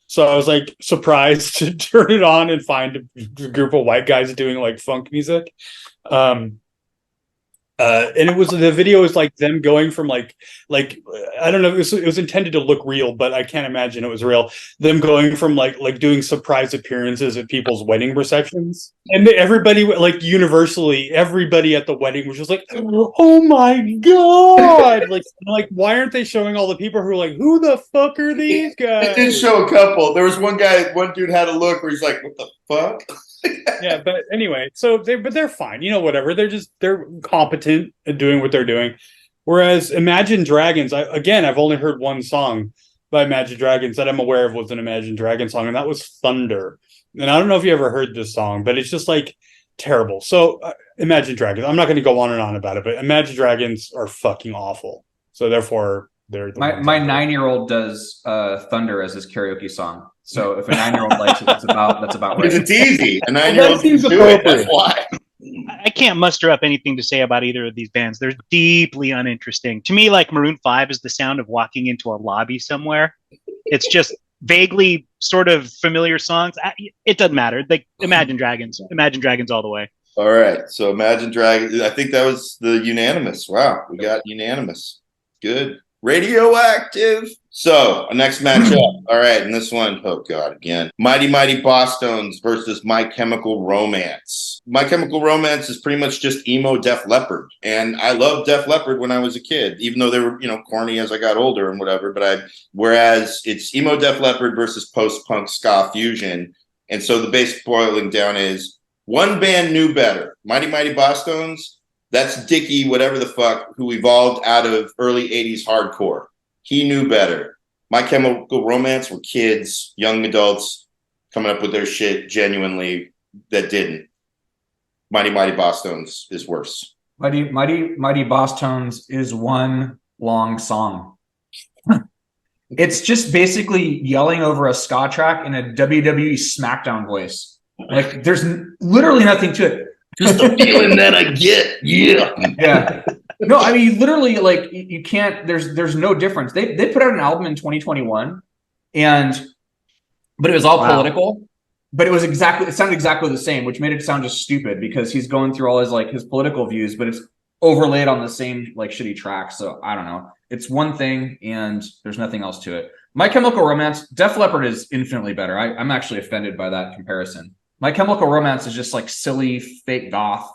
Speaker 4: So I was like surprised to turn it on and find a group of white guys doing like funk music. And the video is like them going from like I don't know, it was intended to look real, but I can't imagine it was real. Them going from like doing surprise appearances at people's wedding receptions, and everybody, like universally, everybody at the wedding was just like, "Oh my god!" like why aren't they showing all the people who are like, "Who the fuck are these guys?"
Speaker 1: It did show a couple. There was one dude had a look where he's like, "What the fuck?"
Speaker 4: Yeah, but anyway, they're fine, whatever. They're competent at doing what they're doing. Whereas Imagine Dragons, I've only heard one song by Imagine Dragons that I'm aware of was an Imagine Dragons song, and that was Thunder. And I don't know if you ever heard this song, but it's just like terrible. So Imagine Dragons, I'm not going to go on and on about it, but Imagine Dragons are fucking awful. So therefore, they're
Speaker 3: my 9-year-old does Thunder as his karaoke song. So if a 9-year-old likes it, that's about right.
Speaker 1: Because it's easy. A 9-year-old can do it. That's why.
Speaker 2: I can't muster up anything to say about either of these bands. They're deeply uninteresting. To me, like Maroon 5 is the sound of walking into a lobby somewhere. It's just vaguely sort of familiar songs. It doesn't matter. Like Imagine Dragons all the way.
Speaker 1: All right. So Imagine Dragons. I think that was the unanimous. Wow. We got unanimous. Good. Radioactive. So, next matchup. All right, and this one, oh God, again. Mighty Mighty Bosstones versus My Chemical Romance. My Chemical Romance is pretty much just emo Def Leppard. And I loved Def Leppard when I was a kid, even though they were, corny as I got older and whatever. Whereas it's emo Def Leppard versus post-punk ska fusion. And so the basic boiling down is one band knew better. Mighty Mighty Bosstones, that's Dickie, whatever the fuck, who evolved out of early 80s hardcore. He knew better. My Chemical Romance were kids, young adults, coming up with their shit genuinely that didn't. Mighty Mighty Bosstones is worse.
Speaker 3: Mighty Bosstones is one long song. It's just basically yelling over a ska track in a WWE SmackDown voice. Like there's literally nothing to it.
Speaker 1: Just the feeling that I get. Yeah.
Speaker 3: Yeah. No, I mean, literally, like, you can't. There's no difference. They put out an album in 2021, but it was all political. But it sounded exactly the same, which made it sound just stupid because he's going through all his political views, but it's overlaid on the same like shitty tracks. So I don't know. It's one thing, and there's nothing else to it. My Chemical Romance, Def Leppard is infinitely better. I'm actually offended by that comparison. My Chemical Romance is just like silly, fake goth,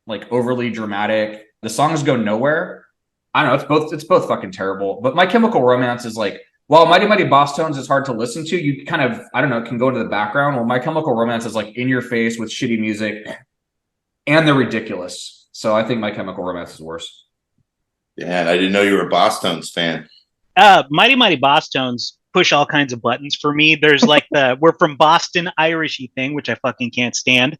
Speaker 3: like overly dramatic. The songs go nowhere. I don't know. It's both fucking terrible. But My Chemical Romance is like, while Mighty Mighty Boss Tones is hard to listen to, you kind of, I don't know, can go into the background. Well, My Chemical Romance is like in your face with shitty music, and they're ridiculous. So I think My Chemical Romance is worse.
Speaker 1: Yeah, I didn't know you were a Boss Tones fan.
Speaker 2: Mighty Mighty Boss Tones push all kinds of buttons for me. There's like the we're from Boston Irishy thing, which I fucking can't stand.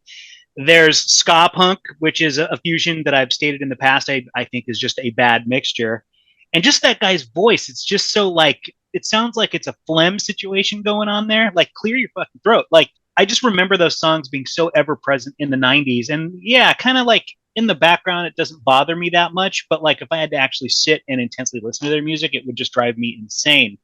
Speaker 2: There's ska punk, which is a fusion that I've stated in the past. I think is just a bad mixture, and just that guy's voice. It's just so like it sounds like it's a phlegm situation going on there. Like clear your fucking throat. Like I just remember those songs being so ever present in the '90s, and yeah, kind of like in the background, it doesn't bother me that much. But like if I had to actually sit and intensely listen to their music, it would just drive me insane.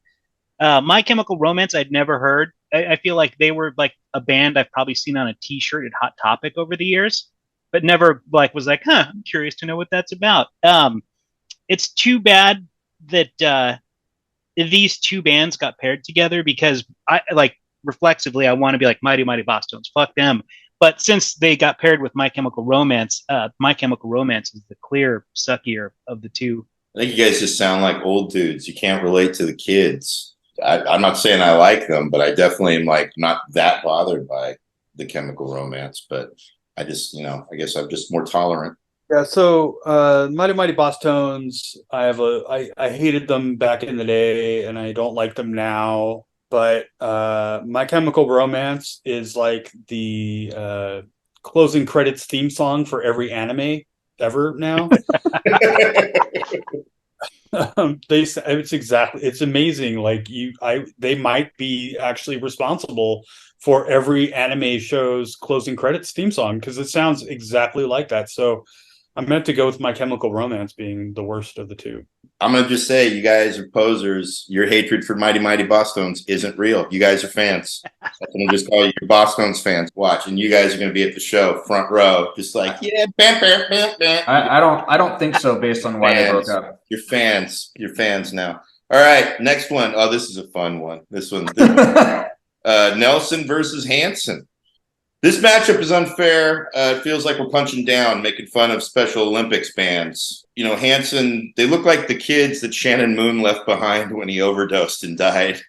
Speaker 2: My Chemical Romance, I'd never heard. I feel like they were like a band I've probably seen on a T-shirt at Hot Topic over the years, but never like was like, huh, I'm curious to know what that's about. It's too bad that these two bands got paired together because I like reflexively I want to be like Mighty Mighty Boss Tones, fuck them. But since they got paired with My Chemical Romance, My Chemical Romance is the clear suckier of the two.
Speaker 1: I think you guys just sound like old dudes. You can't relate to the kids. I'm not saying I like them, but I definitely am like not that bothered by the Chemical Romance. But I just, I guess I'm just more tolerant.
Speaker 4: Yeah, so Mighty Mighty Boss Tones, I hated them back in the day, and I don't like them now. But My Chemical Romance is like the closing credits theme song for every anime ever now. It's amazing. Like they might be actually responsible for every anime show's closing credits theme song because it sounds exactly like that. So I meant to go with My Chemical Romance being the worst of the two.
Speaker 1: I'm going to just say, you guys are posers. Your hatred for Mighty Mighty Boss Tones isn't real. You guys are fans. I'm going to just call you Boss Tones fans. Watch, and you guys are going to be at the show, front row, just like, yeah, bam, bam, bam, bam.
Speaker 3: I don't think so based on why they broke up.
Speaker 1: You're fans now. All right, next one. Oh, this is a fun one. This one. Nelson versus Hanson. This matchup is unfair. It feels like we're punching down, making fun of Special Olympics bands. Hanson, they look like the kids that Shannon Moon left behind when he overdosed and died.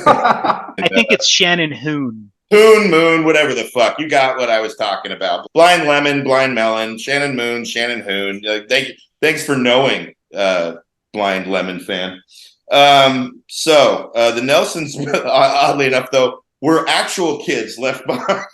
Speaker 2: I think it's Shannon Hoon.
Speaker 1: Moon, whatever the fuck. You got what I was talking about. Blind Lemon, Blind Melon, Shannon Moon, Shannon Hoon. Thanks for knowing, Blind Lemon fan. So the Nelsons, oddly enough, though, were actual kids left behind.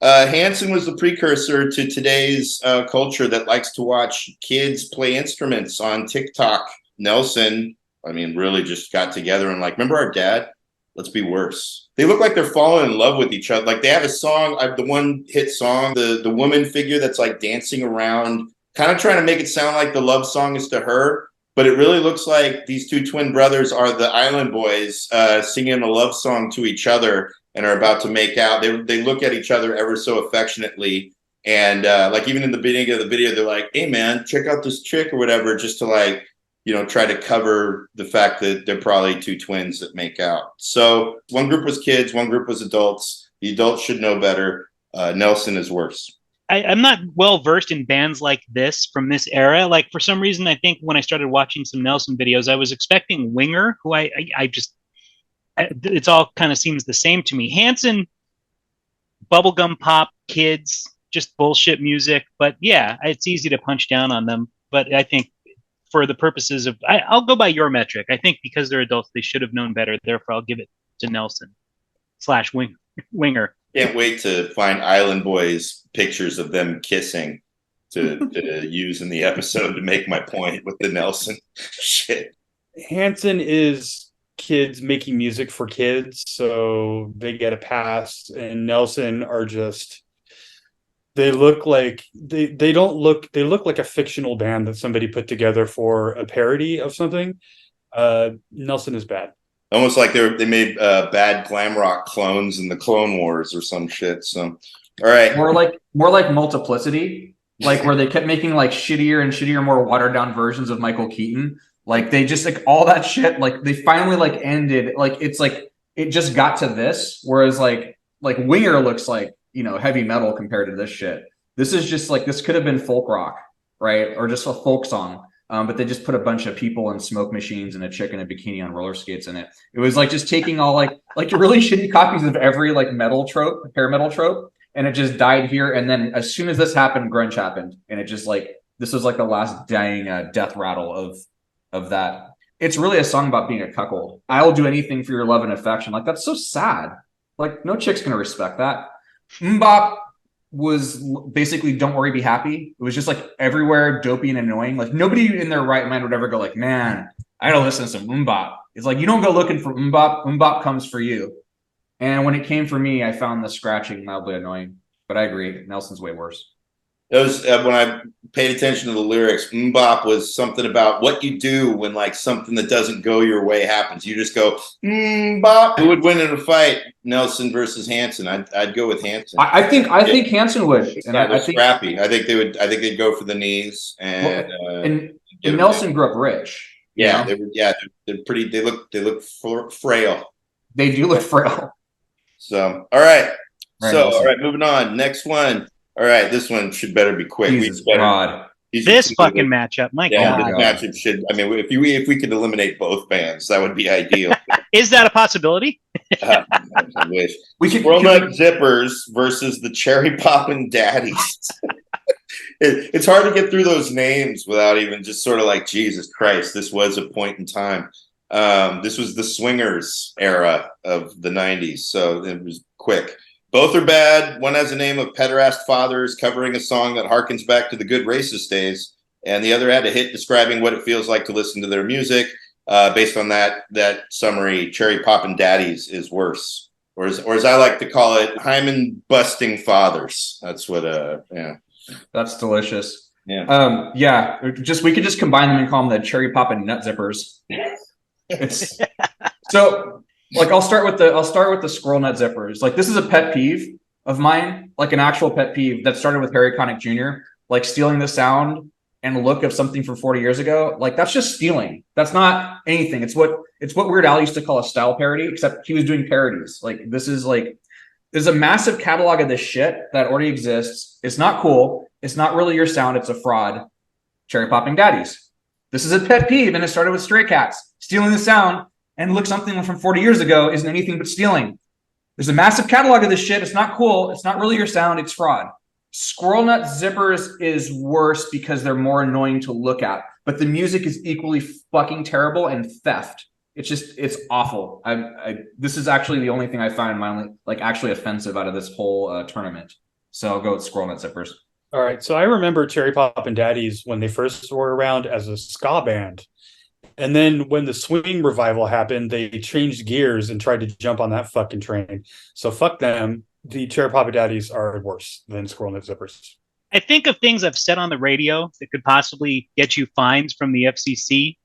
Speaker 1: Hanson was the precursor to today's culture that likes to watch kids play instruments on TikTok. Nelson, really just got together and like, remember our dad? Let's be worse. They look like they're falling in love with each other. Like they have a song, the one hit song, the woman figure that's like dancing around, kind of trying to make it sound like the love song is to her. But it really looks like these two twin brothers are the Island Boys singing a love song to each other and are about to make out. They look at each other ever so affectionately. And like even in the beginning of the video, they're like, hey, man, check out this chick or whatever, just to like, try to cover the fact that they're probably two twins that make out. So one group was kids, one group was adults. The adults should know better. Nelson is worse. I'm
Speaker 2: not well versed in bands like this from this era. Like for some reason, I think when I started watching some Nelson videos, I was expecting Winger, who it's all kind of seems the same to me. Hanson, bubblegum pop, kids, just bullshit music. But yeah, it's easy to punch down on them. But I think for the purposes of, I'll go by your metric. I think because they're adults, they should have known better. Therefore, I'll give it to Nelson / Winger.
Speaker 1: Can't wait to find Island Boys pictures of them kissing to use in the episode to make my point with the Nelson shit.
Speaker 4: Hanson is kids making music for kids, so they get a pass, and Nelson are just They look like they don't look they look like a fictional band that somebody put together for a parody of something. Nelson is bad.
Speaker 1: Almost like they made bad glam rock clones in the Clone Wars or some shit. So, all right,
Speaker 3: More like Multiplicity, like where they kept making like shittier and shittier, more watered down versions of Michael Keaton. Like they just like all that shit. Like they finally like ended. Like it's like it just got to this. Whereas like Winger looks like, you know, heavy metal compared to this shit. This is just like this could have been folk rock, right, or just a folk song. But they just put a bunch of people and smoke machines and a chick in a bikini on roller skates in it. It was like just taking all like really shitty copies of every like metal trope, hair metal trope, and it just died here. And then as soon as this happened, grunge happened, and it just like this was like the last dying death rattle of that. It's really a song about being a cuckold. I'll do anything for your love and affection. Like that's so sad. Like no chick's gonna respect that. Mbop was basically don't worry, be happy. It was just like everywhere, dopey and annoying. Like nobody in their right mind would ever go like, man, I gotta listen to some Mbop. It's like you don't go looking for Mbop. Mbop comes for you. And when it came for me, I found the scratching mildly annoying. But I agree, Nelson's way worse.
Speaker 1: it was when I paid attention to the lyrics. Mbop was something about what you do when like something that doesn't go your way happens. You just go Mbop. Who would win in a fight? Nelson versus Hanson. I'd go with Hanson.
Speaker 3: I think Hanson would. And
Speaker 1: yeah,
Speaker 3: I think
Speaker 1: scrappy. I think they would. I think they'd go for the knees and.
Speaker 3: And Nelson grew up rich.
Speaker 1: Yeah, they were. Yeah, they're pretty. They look frail.
Speaker 3: They do look frail.
Speaker 1: So, all right.
Speaker 3: Nelson.
Speaker 1: All right, moving on. Next one. All right, this one should better be quick.
Speaker 3: Jesus God.
Speaker 2: This fucking matchup, my
Speaker 1: yeah,
Speaker 2: God.
Speaker 1: this matchup should. I mean, if we could eliminate both bands, that would be ideal.
Speaker 2: Is that a possibility?
Speaker 1: I wish.
Speaker 3: We could
Speaker 1: Squirrel Nut Zippers versus the Cherry Poppin' Daddies. It's hard to get through those names without even just sort of like, Jesus Christ, this was a point in time. This was the swingers era of the 90s, so it was quick. Both are bad. One has a name of pederast fathers covering a song that harkens back to the good racist days, and the other had a hit describing what it feels like to listen to their music. Based on that summary, Cherry Poppin' Daddies is worse, or as I like to call it, hymen busting fathers. That's what. Yeah.
Speaker 3: That's delicious.
Speaker 1: Yeah.
Speaker 3: We could just combine them and call them the Cherry Poppin' Nut Zippers. It's so like I'll start with the Squirrel Nut Zippers. Like this is a pet peeve of mine, like an actual pet peeve that started with Harry Connick Jr. Like stealing the sound and look of something from 40 years ago. Like that's just stealing. That's not anything. It's what Weird Al used to call a style parody, except he was doing parodies. Like this is like there's a massive catalog of this shit that already exists. It's not cool. It's not really your sound. It's a fraud. Cherry Popping Daddies. This is a pet peeve, and it started with Stray Cats. Stealing the sound and look something from 40 years ago isn't anything but stealing. There's a massive catalog of this shit. It's not cool. It's not really your sound. It's fraud. Squirrel Nut Zippers is worse because they're more annoying to look at, but the music is equally fucking terrible and theft. It's awful. This is actually the only thing I find mildly like actually offensive out of this whole tournament. So I'll go with Squirrel Nut Zippers.
Speaker 4: All right. So I remember Cherry Poppin' Daddies when they first were around as a ska band. And then when the swing revival happened, they changed gears and tried to jump on that fucking train. So fuck them. The Cherry Poppin' Daddies are worse than Squirrel Nut Zippers.
Speaker 2: I think of things I've said on the radio that could possibly get you fines from the FCC.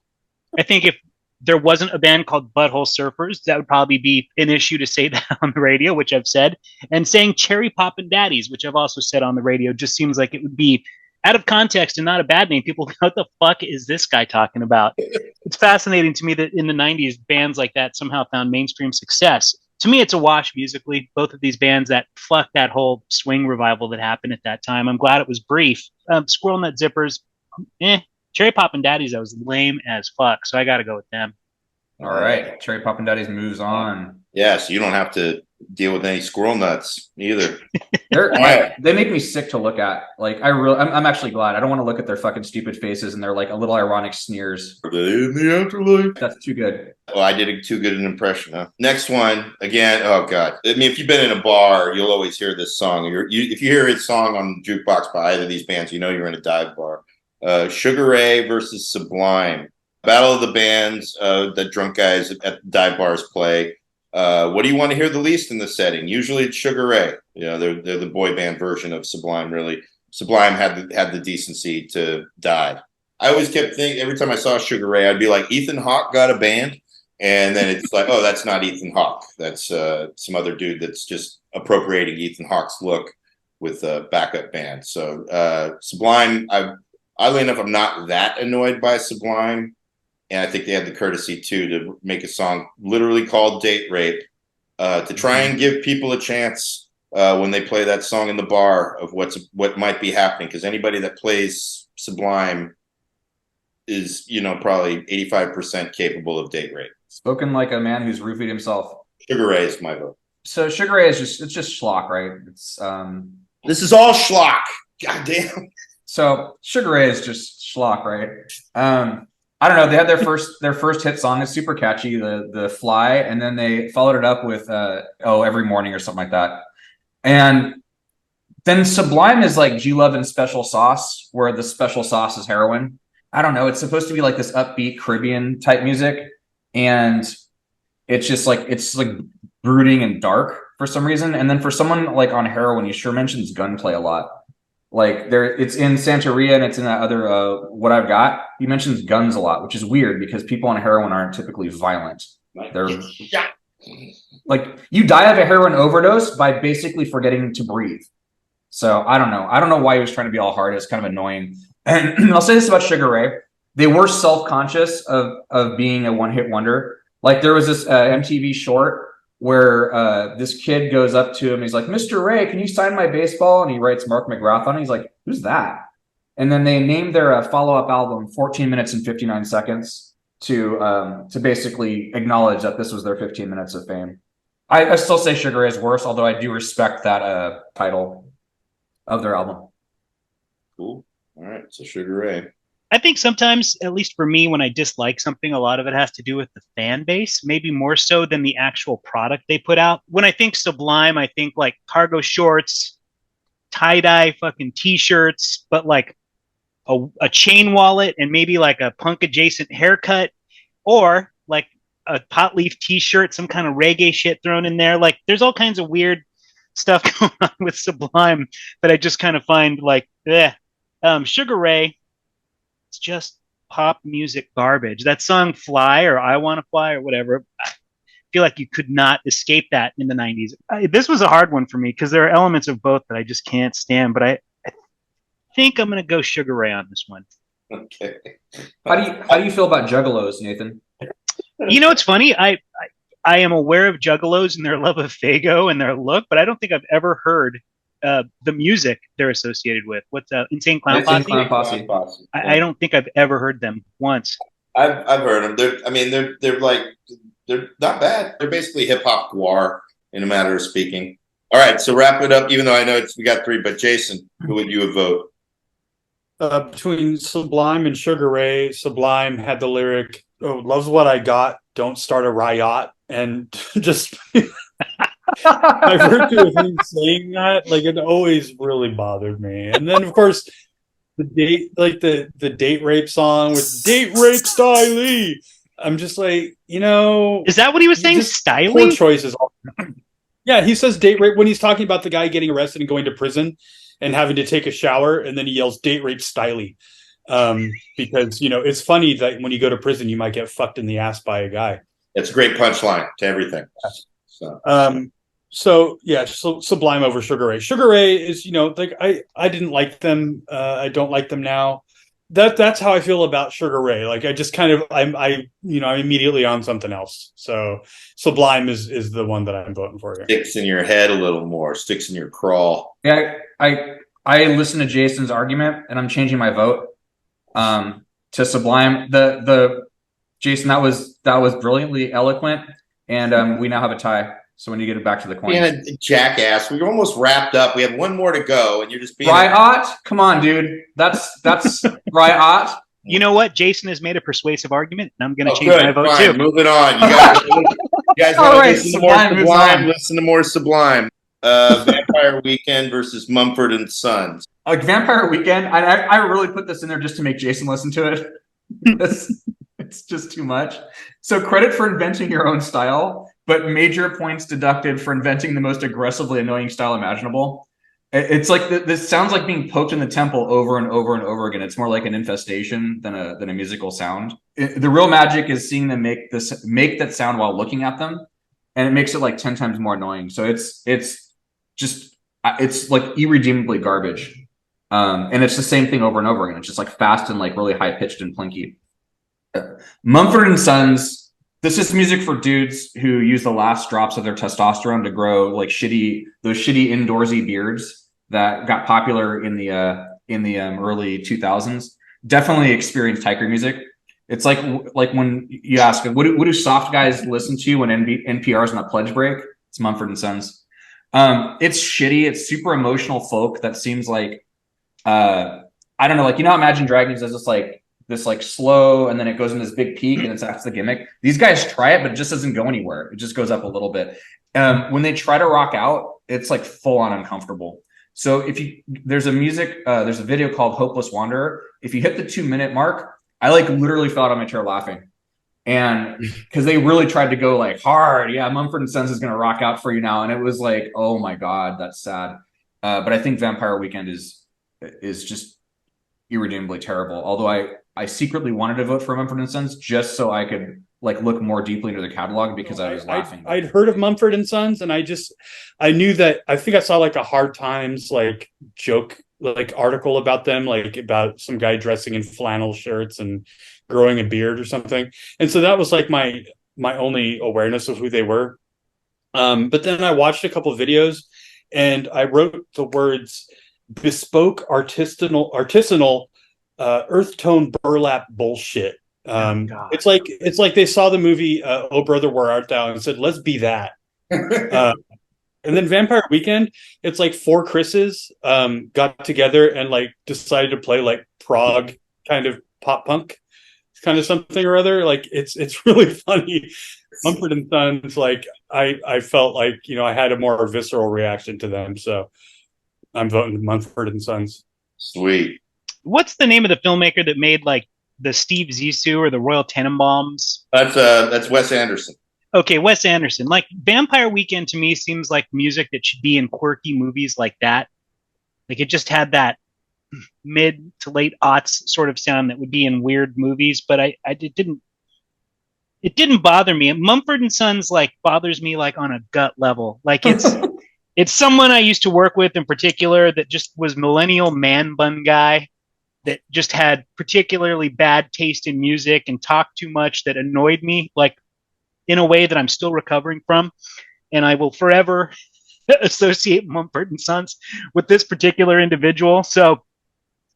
Speaker 2: I think if there wasn't a band called Butthole Surfers, that would probably be an issue to say that on the radio, which I've said. And saying Cherry Poppin' Daddies, which I've also said on the radio, just seems like it would be out of context and not a bad name. People, what the fuck is this guy talking about? It's fascinating to me that in the 90s, bands like that somehow found mainstream success. To me, it's a wash musically. Both of these bands that fucked that whole swing revival that happened at that time. I'm glad it was brief. Squirrel Nut Zippers, Cherry Poppin' Daddies, I was lame as fuck, so I got to go with them.
Speaker 3: All right, Cherry Poppin' Daddies moves on.
Speaker 1: Yeah, so you don't have to deal with any squirrel nuts either.
Speaker 3: They make me sick to look at. Like I'm actually glad. I don't want to look at their fucking stupid faces and their like a little ironic sneers.
Speaker 1: Are they in the afterlife?
Speaker 3: That's too good.
Speaker 1: Oh, I did too good an impression, huh? Next one, again, oh God. I mean, if you've been in a bar, you'll always hear this song. If you hear a song on the jukebox by either of these bands, you know you're in a dive bar. Sugar Ray versus Sublime. Battle of the bands that drunk guys at dive bars play. What do you want to hear the least in this setting? Usually it's Sugar Ray. You know, they're the boy band version of Sublime. Really, Sublime had the decency to die. I always kept thinking every time I saw Sugar Ray, I'd be like, Ethan Hawke got a band, and then it's like, oh, that's not Ethan Hawke. That's some other dude that's just appropriating Ethan Hawke's look with a backup band. So Sublime, oddly enough, I'm not that annoyed by Sublime. And I think they had the courtesy, too, to make a song literally called Date Rape to try and give people a chance when they play that song in the bar of what might be happening. Because anybody that plays Sublime is, you know, probably 85% capable of date rape.
Speaker 3: Spoken like a man who's roofied himself.
Speaker 1: Sugar Ray is my vote.
Speaker 3: So Sugar Ray is just schlock, right? It's
Speaker 1: This is all schlock. God damn.
Speaker 3: So Sugar Ray is just schlock, right? I don't know. They had their first hit song is super catchy, the Fly, and then they followed it up with Every Morning or something like that. And then Sublime is like G Love and Special Sauce, where the special sauce is heroin. I don't know. It's supposed to be like this upbeat Caribbean type music, and it's like brooding and dark for some reason. And then for someone like on heroin, he sure mentions gunplay a lot. Like it's in Santeria and it's in that other What I've Got. He mentions guns a lot, which is weird because people on heroin aren't typically violent. They're like, you die of a heroin overdose by basically forgetting to breathe. So I don't know. I don't know why he was trying to be all hard. It's kind of annoying. And I'll say this about Sugar Ray: they were self-conscious of being a one-hit wonder. Like there was this MTV short where this kid goes up to him. He's like, "Mr. Ray, can you sign my baseball?" And he writes Mark McGrath on it. He's like, "Who's that?" And then they named their follow-up album 14 minutes and 59 seconds to basically acknowledge that this was their 15 minutes of fame. I still say Sugar Ray is worse, although I do respect that title of their album.
Speaker 1: Cool. All right. So Sugar Ray.
Speaker 2: I think sometimes, at least for me, when I dislike something, a lot of it has to do with the fan base, maybe more so than the actual product they put out. When I think Sublime, I think like cargo shorts, tie-dye fucking t-shirts, but like a chain wallet and maybe like a punk adjacent haircut, or like a pot leaf t-shirt, some kind of reggae shit thrown in there. Like there's all kinds of weird stuff going on with Sublime that I just kind of find like, Sugar Ray, it's just pop music garbage. That song Fly or I Want to Fly or whatever, I feel like you could not escape that in the 90s. This was a hard one for me because there are elements of both that I just can't stand, but I think I'm going to go Sugar Ray on this one.
Speaker 1: Okay.
Speaker 3: How do you feel about Juggalos, Nathan?
Speaker 2: You know, it's funny. I am aware of Juggalos and their love of Faygo and their look, but I don't think I've ever heard the music they're associated with. What's Insane Clown Posse?
Speaker 3: Insane Clown Posse.
Speaker 2: I don't think I've ever heard them once.
Speaker 1: I've heard them. They're not bad. They're basically hip hop guar in a matter of speaking. All right, so wrap it up. Even though I know we got three, but Jason, who would you vote?
Speaker 4: Between Sublime and Sugar Ray, Sublime had the lyric, "Oh, love's what I got. Don't start a riot," and just. By virtue of him saying that, like it always really bothered me. And then of course the date rape song with date rape Stylee. I'm just like,
Speaker 2: is that what he was saying? Stylee?
Speaker 4: Poor choices. Yeah, he says date rape when he's talking about the guy getting arrested and going to prison and having to take a shower, and then he yells date rape Stylee. Because it's funny that when you go to prison you might get fucked in the ass by a guy.
Speaker 1: It's a great punchline to everything.
Speaker 4: So Sublime over Sugar Ray. Sugar Ray is, like I didn't like them. I don't like them now. That's how I feel about Sugar Ray. Like I just kind of I'm immediately on something else. So Sublime is the one that I'm voting for here.
Speaker 1: Sticks in your head a little more. Sticks in your crawl.
Speaker 3: Yeah, I listened to Jason's argument and I'm changing my vote to Sublime. The Jason, that was brilliantly eloquent, and we now have a tie. So when you get it back to the coin,
Speaker 1: being a jackass, we almost wrapped up. We have one more to go, and you're just being
Speaker 3: riot. Come on, dude. That's riot.
Speaker 2: You know what? Jason has made a persuasive argument, and I'm going to change my vote too.
Speaker 1: Moving on. You guys want to listen to more Sublime? Listen to more Sublime. Vampire Weekend versus Mumford and Sons.
Speaker 3: Like Vampire Weekend, I really put this in there just to make Jason listen to it. It's just too much. So credit for inventing your own style. but major points deducted for inventing the most aggressively annoying style imaginable. It's like this sounds like being poked in the temple over and over and over again. It's more like an infestation than a musical sound. The real magic is seeing them make that sound while looking at them, and it makes it like 10 times more annoying. So it's like irredeemably garbage. And it's the same thing over and over again. It's just like fast and like really high pitched and plinky. Mumford and Sons. This is music for dudes who use the last drops of their testosterone to grow like those shitty indoorsy beards that got popular in the early 2000s. Definitely experienced hiker music. It's like when you ask, what do soft guys listen to when NPR's on a pledge break? It's Mumford and Sons. It's shitty. It's super emotional folk that seems like I don't know, like, you know, Imagine Dragons is this slow, and then it goes in this big peak, and that's the gimmick. These guys try it, but it just doesn't go anywhere. It just goes up a little bit. When they try to rock out, it's like full on uncomfortable. So there's a video called Hopeless Wanderer. If you hit the 2-minute mark, I like literally fell out on my chair laughing. And because they really tried to go like hard. Yeah, Mumford and Sons is going to rock out for you now. And it was like, oh my God, that's sad. But I think Vampire Weekend is just irredeemably terrible. Although I secretly wanted to vote for Mumford and Sons just so I could like look more deeply into the catalog because I was laughing.
Speaker 4: I'd heard of Mumford and Sons, and I knew that. I think I saw like a Hard Times like joke like article about them, like about some guy dressing in flannel shirts and growing a beard or something. And so that was like my only awareness of who they were. But then I watched a couple of videos, and I wrote the words bespoke artisanal earth tone burlap bullshit. It's like they saw the movie Oh Brother Where Art Thou and said, let's be that. And then Vampire Weekend, it's like 4 Chris's got together and like decided to play like prog kind of pop punk kind of something or other. Like it's really funny. Mumford and Sons, like I felt like, you know, I had a more visceral reaction to them, so I'm voting Mumford and Sons.
Speaker 1: Sweet.
Speaker 2: What's the name of the filmmaker that made like the Steve Zissou or the Royal Tenenbaums?
Speaker 1: That's Wes Anderson.
Speaker 2: Okay, Wes Anderson. Like Vampire Weekend to me seems like music that should be in quirky movies like that. Like it just had that mid to late aughts sort of sound that would be in weird movies, but it didn't bother me. Mumford and Sons like bothers me like on a gut level. Like it's someone I used to work with in particular that just was millennial man bun guy that just had particularly bad taste in music and talked too much that annoyed me, like in a way that I'm still recovering from. And I will forever associate Mumford and Sons with this particular individual. So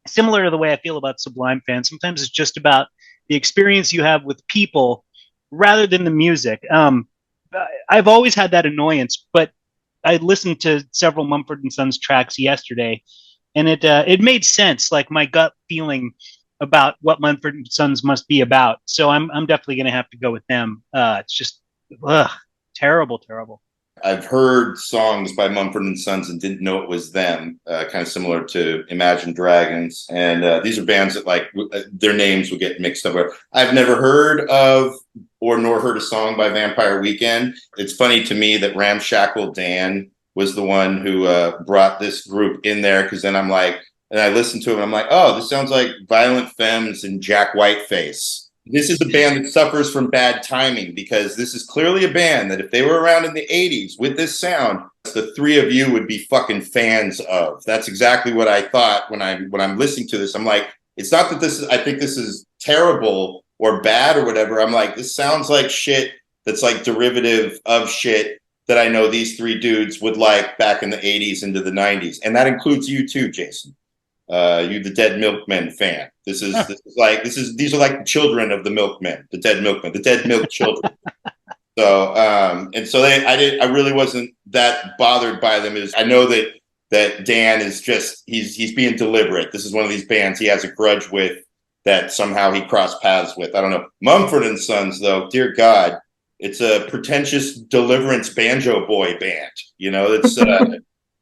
Speaker 2: similar to the way I feel about Sublime fans, sometimes it's just about the experience you have with people rather than the music. I've always had that annoyance, but I listened to several Mumford and Sons tracks yesterday, and it made sense, like my gut feeling about what Mumford and Sons must be about. So I'm definitely going to have to go with them. It's just terrible.
Speaker 1: I've heard songs by Mumford and Sons and didn't know it was them. Kind of similar to Imagine Dragons, and these are bands that like their names would get mixed up. I've never heard of nor heard a song by Vampire Weekend. It's funny to me that Ramshackle Dan was the one who brought this group in there, because then I'm like, and I listened to it and I'm like, oh, this sounds like Violent Femmes and Jack Whiteface. This is a band that suffers from bad timing, because this is clearly a band that if they were around in the 80s with this sound, the three of you would be fucking fans of. That's exactly what I thought when I'm listening to this. I'm like, it's not that I think this is terrible or bad or whatever. I'm like, this sounds like shit that's like derivative of shit that I know these three dudes would like back in the 80s into the 90s. And that includes you too, Jason. You the Dead Milkmen fan. These are like the children of the Milkmen, the Dead Milkmen, the Dead Milk Children. So I really wasn't that bothered by them. I know that Dan is just he's being deliberate. This is one of these bands he has a grudge with that somehow he crossed paths with. I don't know. Mumford and Sons, though, dear God, it's a pretentious deliverance banjo boy band. You know,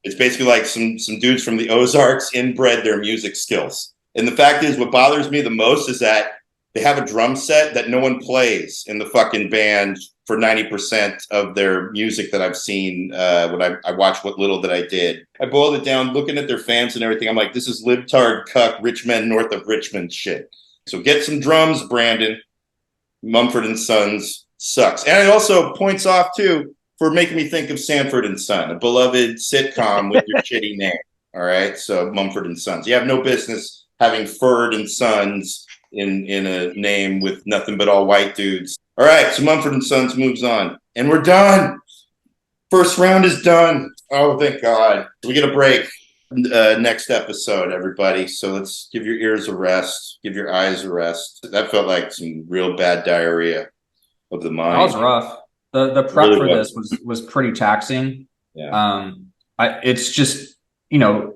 Speaker 1: it's basically like some dudes from the Ozarks inbred their music skills. And the fact is, what bothers me the most is that they have a drum set that no one plays in the fucking band for 90% of their music that I've seen when I watched what little that I did. I boiled it down, looking at their fans and everything. I'm like, this is libtard, cuck, rich men north of Richmond shit. So get some drums, Brandon. Mumford and Sons sucks. And it also points off, too, for making me think of Sanford and Son, a beloved sitcom with your shitty name. All right? So Mumford and Sons. You have no business having Ferd and Sons in a name with nothing but all white dudes. All right, so Mumford and Sons moves on. And we're done. First round is done. Oh, thank God. We get a break next episode, everybody. So let's give your ears a rest. Give your eyes a rest. That felt like some real bad diarrhea of the mind.
Speaker 3: That was rough. The prep
Speaker 1: Really
Speaker 3: for
Speaker 1: rough.
Speaker 3: this was pretty taxing.
Speaker 1: Yeah.
Speaker 3: It's just,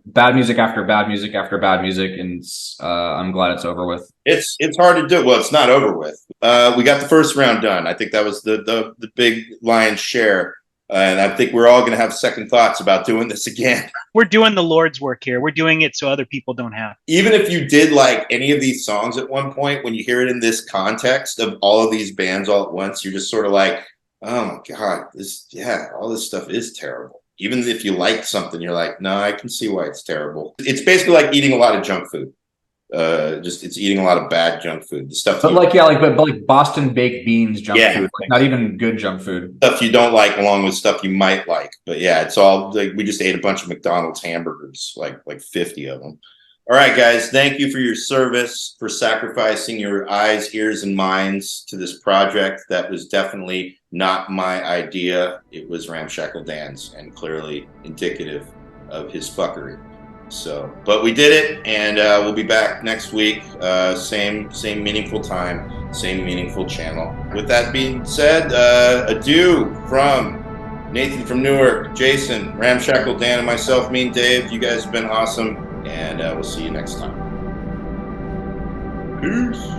Speaker 3: bad music after bad music after bad music, and I'm glad it's over with.
Speaker 1: It's hard to do. Well, it's not over with. We got the first round done. I think that was the big lion's share. And I think we're all going to have second thoughts about doing this again.
Speaker 2: We're doing the Lord's work here. We're doing it so other people don't have.
Speaker 1: Even if you did like any of these songs at one point, when you hear it in this context of all of these bands all at once, you're just sort of like, oh my God, all this stuff is terrible. Even if you like something, you're like, no, I can see why it's terrible. It's basically like eating a lot of junk food. It's eating a lot of bad junk food. The stuff,
Speaker 3: but like Boston baked beans junk food, like not even good junk food.
Speaker 1: Stuff you don't like, along with stuff you might like. But yeah, it's all like we just ate a bunch of McDonald's hamburgers, like 50 of them. All right, guys, thank you for your service, for sacrificing your eyes, ears, and minds to this project that was definitely not my idea. It was Ramshackle Dan's, and clearly indicative of his fuckery. So, but we did it, and we'll be back next week. Same meaningful time, same meaningful channel. With that being said, adieu from Nathan from Newark, Jason, Ramshackle Dan, and myself, Mean Dave. You guys have been awesome, and we'll see you next time. Peace.